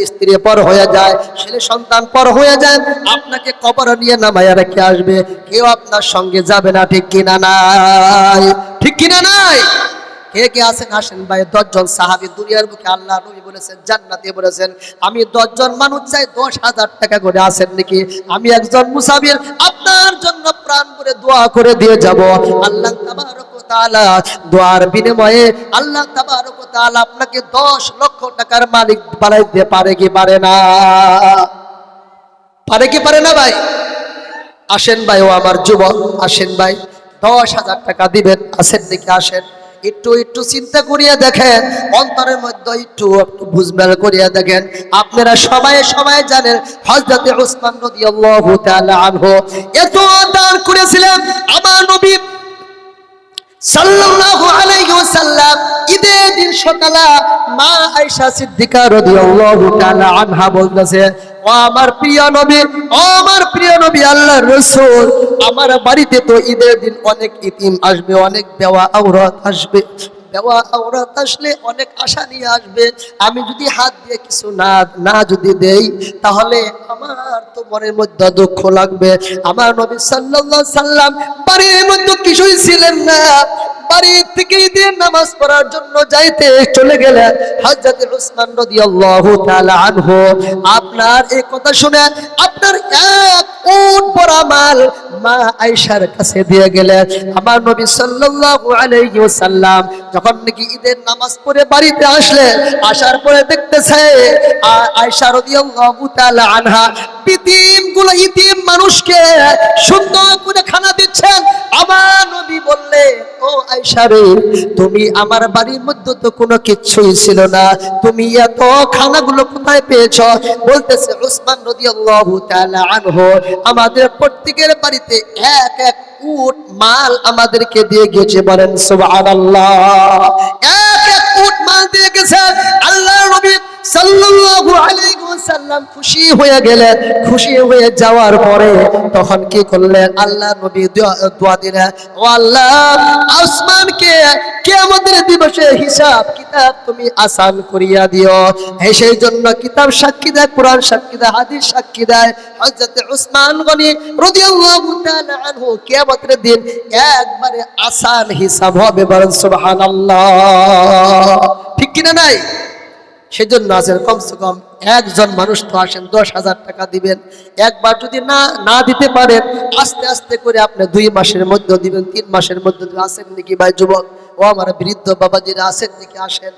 স্ত্রী পর হয়ে যায়, ছেলে সন্তান পর হয়ে যায়। আপনাকে কবরে নিয়ে নামায়া রেখে আসবে, কেউ আপনার সঙ্গে যাবে না, ঠিক কিনা নাই? ঠিক কিনা নাই? কে কে আছেন? আসেন ভাই। 10 জন সাহাবী দুনিয়ার বুকে আল্লাহ নবী বলেছেন জান্নাতে বলেছেন, আমি 10 জন মানুষ চাই 10,000 টাকা করে। আছেন নাকি? আমি একজন মুসাফির, আপনার জন্য প্রাণ ভরে দোয়া করে দিয়ে যাব। আল্লাহ তাবারক ওয়া তাআলা দোয়ার বিনিময়ে আল্লাহ তাবারক ওয়া তাআলা আপনাকে 10 লক্ষ টাকার মালিক বানাইতে পারে কি পারে না? পারে কি পারে না ভাই? আসেন ভাই, ও আমার যুবক, আসেন ভাই, 10,000 টাকা দিবেন। আসেন নাকি? আসেন। একটু একটু চিন্তা করিয়া দেখেন, অন্তরের মধ্যে একটু একটু বুঝবেল করিয়া দেখেন। আপনারা সবাই সবাই জানেন হযরতে উসমান রাদিয়াল্লাহু তাআলা আনহু এত দান করেছিলেন। আমার নবী সাল্লাল্লাহু আলাইহি ওয়াসাল্লাম ঈদের দিন সকালে মা আয়েশা সিদ্দিকা রাদিয়াল্লাহু তাআলা আনহা বলতেছে, ও আমার প্রিয় নবী, ও আমার প্রিয় নবী আল্লাহর রাসূল, আমার বাড়িতে তো ঈদের দিন অনেক ইতিম আসবে, অনেক বেওয়া আওরাত আসবে, বেওয়া আওরাত আসলে অনেক আশা নিয়ে আসবে। আমি যদি হাত দিয়ে কিছু না যদি দেই, তাহলে আমার তো মনের মধ্যে দুঃখ লাগবে। আমার নবী সাল্লাল্লাহু আলাইহি সাল্লাম বাড়ির মধ্যে কিছুই ছিলেন না, বাড়ি থেকে ঈদের নামাজ পড়ার জন্য যাইতে চলে গেলেন হযরত উসমান রাদিয়াল্লাহু তাআলা আনহু। আপনার এই কথা শুনে আপনার এক উট ভরা মাল মা আয়েশার কাছে দিয়ে গেলেন। আমার নবী সাল্লাল্লাহু আলাইহি ওয়াসাল্লাম যখন নাকি ঈদের নামাজ পড়ে বাড়িতে আসলেন, আসার পরে দেখতেছে আয়েশা রাদিয়াল্লাহু তাআলা আনহা ইতিম মানুষকে সুন্দর করে খানা দিচ্ছেন। আমার নবী বললেন, ও আয়েশা রে, তুমি আমার বাড়ির মধ্যে তো কোনো কিছুই ছিল না, তুমি এত খানাগুলো কোথায় পেয়েছো? বলতেছে উসমান রাদিয়াল্লাহু তাআলা আনহু আমাদের প্রত্যেকের বাড়িতে এক এক উট মাল আমাদেরকে দিয়ে গেছে। বলেন সুবহানাল্লাহ। এক এক উট মাল দিয়ে গেছে। আল্লাহর নবী সাল্লাল্লাহু আলাইহি ওয়াসাল্লাম খুশি হয়ে গেলেন। খুশি হয়ে যাওয়ার পরে তখন কি করলেন? আল্লাহর নবী দোয়া দিলেন, ও আল্লাহ, আসমানকে কিয়ামতের দিবসে হিসাব কিতাব তুমি আসান করিয়া দিও। সেই জন্য কিতাব সাক্ষী দেয়, কোরআন সাক্ষী দেয়, হাদিস সাক্ষী দেয়, হযরত উসমান গনি রাদিয়াল্লাহু তাআলা আনহু কিয়ামতের দিন একবারে আসান হিসাব হবে। বলেন সুবহানাল্লাহ। ঠিক কিনা নাই? সেজন্য আছেন কমসে কম একজন মানুষ তো আসেন 10,000 টাকা দিবেন। একবার যদি না দিতে পারেন, আস্তে আস্তে করে আপনি 2 মাসের মধ্যে দিবেন, 3 মাসের মধ্যে দিবেন। আসেন নাকি ভাই যুবক, ও আমার বৃদ্ধ বাবাজিরা, আসেন নাকি? আসেন।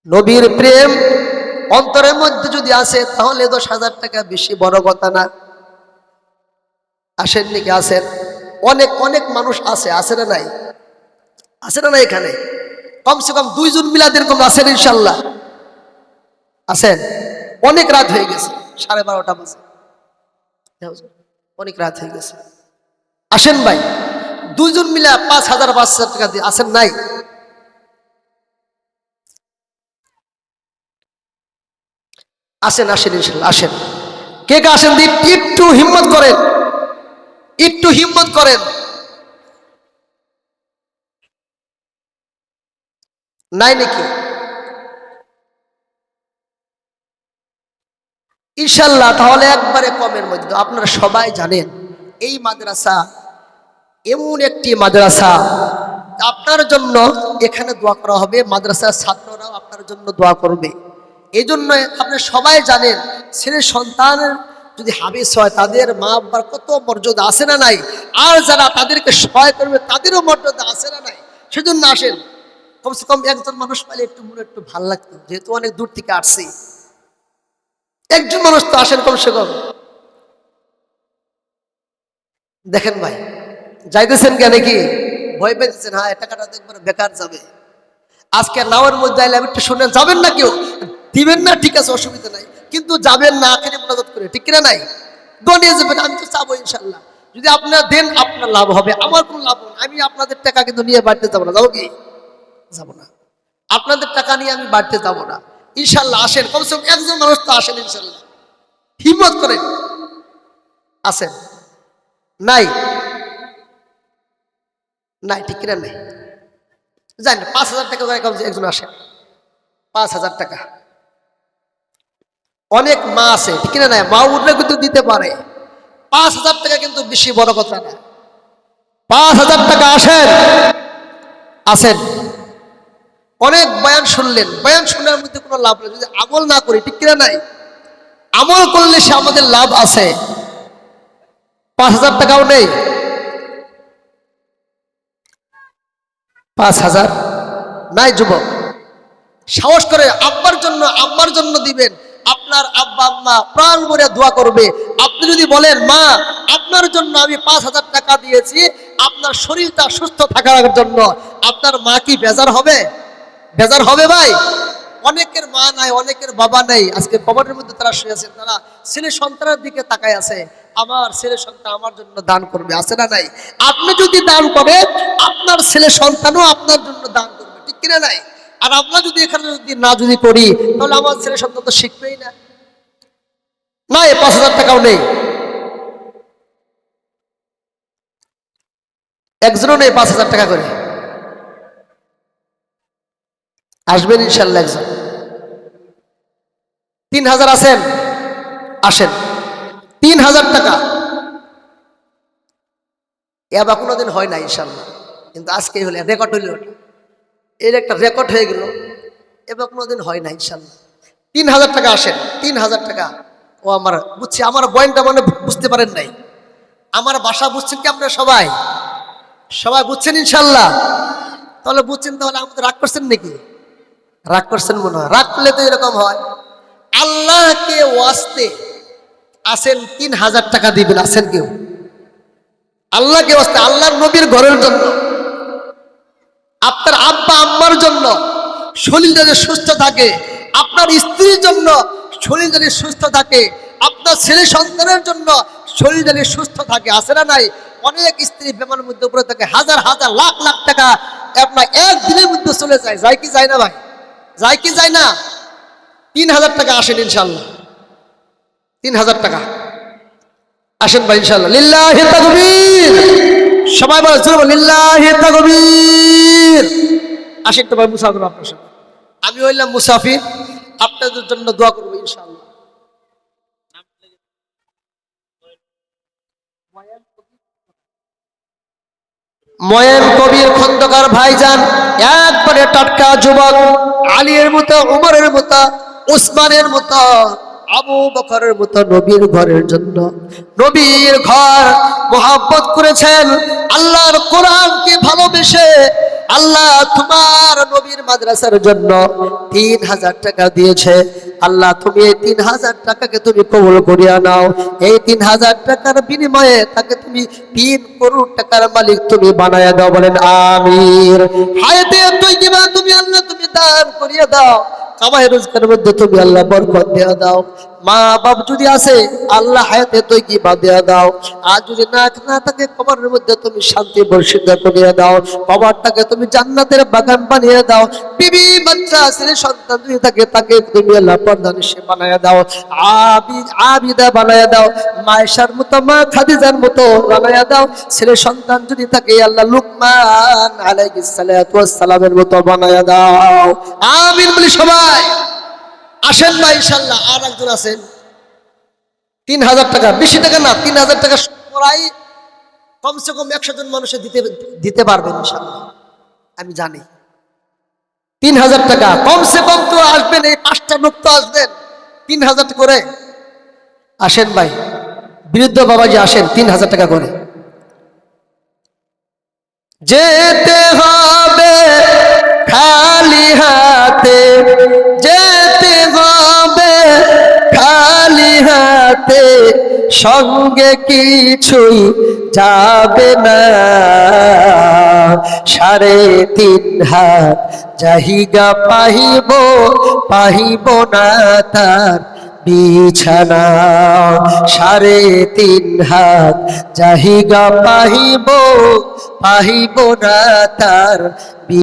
নবীর প্রেম অন্তরের মধ্যে যদি আসে, তাহলে 10,000 টাকা বেশি বড় কথা না। আসেন নাকি? আসেন। অনেক অনেক মানুষ আছে, আছে না নাই? আছে না নাই? এখানে কমসে কম 2 জন মিলাদ এরকম আছেন ইনশাল্লাহ? আছেন? অনেক রাত হয়ে গেছে, 12:30 বাজে, অনেক রাত হয়ে গেছে। আসেন ভাই, 2 জন মিলে 5,000 টাকা দিয়ে আসেন নাই? আসেন, আসেন ইনশাল্লাহ, আসেন। কে কে আসেন? একটু হিম্মত করেন, একটু হিম্মত করেন। নাই নাকি? ইনশাল্লাহ তাহলে একবারে কমের মধ্যে। আপনারা সবাই জানেন এই মাদ্রাসা এমন একটি মাদ্রাসা, আপনার জন্য এখানে দোয়া করা হবে, মাদ্রাসার ছাত্ররাও আপনার জন্য দোয়া করবে। এই জন্য আপনি সবাই জানেন ছেলে সন্তানের যদি হাবিস হয় তাদের মা বাবার কত মর্যাদা আছে না নাই, আর যারা তাদেরকে সহায় করবে তাদেরও মর্যাদা আছে না নাই। সেজন্য আসেন, কমসে কম একজন মানুষ পাইলে একটু মনে একটু ভালো লাগতো, যেহেতু অনেক দূর থেকে আসছি। একজন মানুষ তো আসেন কমসে কম। দেখেন ভাই, যাইতেছেন কেন কি ভয় পেয়েছেন? হ্যাঁ, টাকাটা দেখবেন বেকার যাবে। আজকে নাওয়ের মধ্যে আইলে একটু শুনে যাবেন না, কেউ দিবেন না, ঠিক আছে অসুবিধা নাই, কিন্তু যাবেন না আখেরি মোনাজাত করে, ঠিক কিনা নাই? দনিয়ে যাবেন। আমি তো চাবো ইনশাল্লাহ যদি আপনারা দেন আপনার লাভ হবে, আমার কোনো লাভ হবে না। আমি আপনাদের টাকা কিন্তু নিয়ে বাড়িতে যাবো না, যাবো কি? যাবো না। আপনাদের টাকা নিয়ে আমি বাড়িতে যাবো না। ইনশাল্লাহ আসেন, কমসে কম একজন মানুষ তো আসেন ইনশাল্লাহ, হিম্মত করেন। আসেন। নাই নাই, ঠিক কিনা নাই? জানি না, 5,000 টাকা করে একজন আসেন, 5,000 টাকা। অনেক মা আছে, ঠিক কিনা নাই? মা উঠলে কিন্তু দিতে পারে। 5,000 টাকা কিন্তু বেশি বড় কথা না। 5,000 টাকা আসেন, আসেন। অনেক বয়ান শুনলেন, বয়ান শোনার মধ্যে কোনো লাভ নেই যদি আমল না করি, ঠিক কিনা নাই? আমল করলে সে আমাদের লাভ আছে। 5,000 টাকাও নেই, 5,000 নাই। যুবক সাহস করে আব্বার জন্য আম্মার জন্য দিবেন। আপনার আব্বা আম্মা প্রাণ ভরে দোয়া করবে। আপনি যদি বলেন মা আপনার জন্য আমি 5,000 টাকা দিয়েছি আপনার শরীরটা সুস্থ থাকার জন্য, আপনার মা কি বেজার হবে? বেজার হবে ভাই? অনেকের মা নাই, অনেকের বাবা নাই, আজকে কবরের মধ্যে তারা শুয়ে আছেন, তারা ছেলে সন্তানের দিকে তাকায় আছে, আমার ছেলে সন্তান আমার জন্য দান করবে, আছে না নাই? আপনি যদি দান করেন আপনার ছেলে সন্তানও আপনার জন্য দান করবে, ঠিক কিনা নাই? আর আমরা যদি এখানে যদি করি তাহলে আমার ছেলে সন্তান তো শিখবেই না। নাই, 5,000 টাকাও নেই, একজনও নেই 5,000 টাকা করে। আসবেন ইনশাল্লাহ একজন। 3,000 আছেন, আসেন। 3,000 টাকা এবার কোনোদিন হয় না ইনশাল্লাহ, কিন্তু আজকে হলে রেকর্ড হইল, এর একটা রেকর্ড হয়ে গেল, এবার কোনোদিন হয় না ইনশাল্লাহ। 3,000 টাকা আসেন, 3,000 টাকা। ও আমার বুঝছি, আমার বয়ানটা মানে বুঝতে পারেন নাই, আমার বাসা বুঝছেন কি আপনারা? সবাই সবাই বুঝছেন ইনশাল্লাহ? তাহলে বুঝছেন, তাহলে আমাদের রাগ করছেন নাকি? রাগ করছেন মনে হয়। রাগ করলে তো এরকম হয়। আল্লাহকে ওয়াস্তে আসেন, 3,000 টাকা দিবেন। আসেন কেউ? আল্লাহকে ওয়াস্তে, আল্লাহর নবীর ঘরের জন্য, আপনার আব্বা আম্মার জন্য শরীর যাতে সুস্থ থাকে, আপনার স্ত্রীর জন্য শরীর যাতে সুস্থ থাকে, আপনার ছেলে সন্তানের জন্য শরীর যাতে সুস্থ থাকে, আছে না নাই? অনেক স্ত্রী বেমার মধ্যে উপরে থাকে, হাজার হাজার লাখ লাখ টাকা আপনার একদিনের মধ্যে চলে যায়, যায় কি যায় না ভাই? যায় কি যায় না? 3,000 টাকা আসেন ইনশাল্লাহ, 3,000 টাকা আসেন ভাই ইনশাল্লাহ। লিল্লাহি তাকবীর, সবাই বলে জোরে বলে লিল্লাহি তাকবীর। আসেন তো ভাই, মুসাফির আপনার সাথে, আমি হইলাম মুসাফির, আপনাদের জন্য দোয়া করবো ইনশাআল্লাহ। ময়েন কবির খন্দকার ভাইজান একবারে টাটকা যুবক, আলীর মতো, উমরের মতো, উসমানের মতো, আবু বকরের মতো নবীর ঘরের জন্য, নবীর ঘর মোহাব্বত করেছেন, আল্লাহর কোরআনকে ভালোবেসে আল্লাহ তোমার নবীর মাদ্রাসার জন্য 3,000 টাকা দিয়েছে। আল্লাহ তুমি এই 3,000 টাকাকে তুমি কবুল করিয়া নাও। এই 3,000 টাকার বিনিময়ে তাকে তুমি 3 করোড় টাকার মালিক তুমি বানায়া দাও, বলেন আমির। হায়াতে তৈয়বা তুমি আল্লাহ তুমি দান করিয়া দাও, কামাই রোজগারের মধ্যে তুমি আল্লাহ বরকত দিয়া দাও। মা বাপ যদি আছে আল্লাহ হায়াতে তৈয়বা দিয়া দাও, আর যদি না থাকে কবরের মধ্যে তুমি শান্তি বর্ষিত করিয়া দাও, কবরটাকে তুমি জান্নাতের বাগান বানিয়ে দাও। বিবি বাচ্চা ছেলে সন্তান যদি থাকে তাকে তুমি আল্লাহ পর্দানিশী বানায়া দাও, আবিদা বানায়া দাও, মায়েশার মতো, মা খাদিজার মতো বানায়া দাও। ছেলে সন্তান যদি থাকে আল্লাহ লুকমান আলাইহিস সালাতু ওয়াস সালামের মতো বানায়া দাও। আমিন বলি সবাই। আসেন ভাই ইনশাআল্লাহ। আর একজন আছেন 3000 টাকা, বেশি টাকা না, 3000 টাকা পড়াই কমসে কম 100 জন মানুষের দিতে পারবেন ইনশাআল্লাহ, আমি জানি। 3000 টাকা কমসে কম তো আসবেন, এই 5টা লোক তো আসবেন 3000 করে। আসেন ভাই, বৃদ্ধ বাবাজি আসেন, 3000 টাকা করে। যেতে হবে খালি হাতে, যেতে হবে খালি হাতে, সঙ্গে কিছুই যাবে না। 3.5 হাত জাহিগা পাহিব, পাহিব না তার বিছানা। 3.5 হাত জাহিগা পাহিব, পাহিব না তার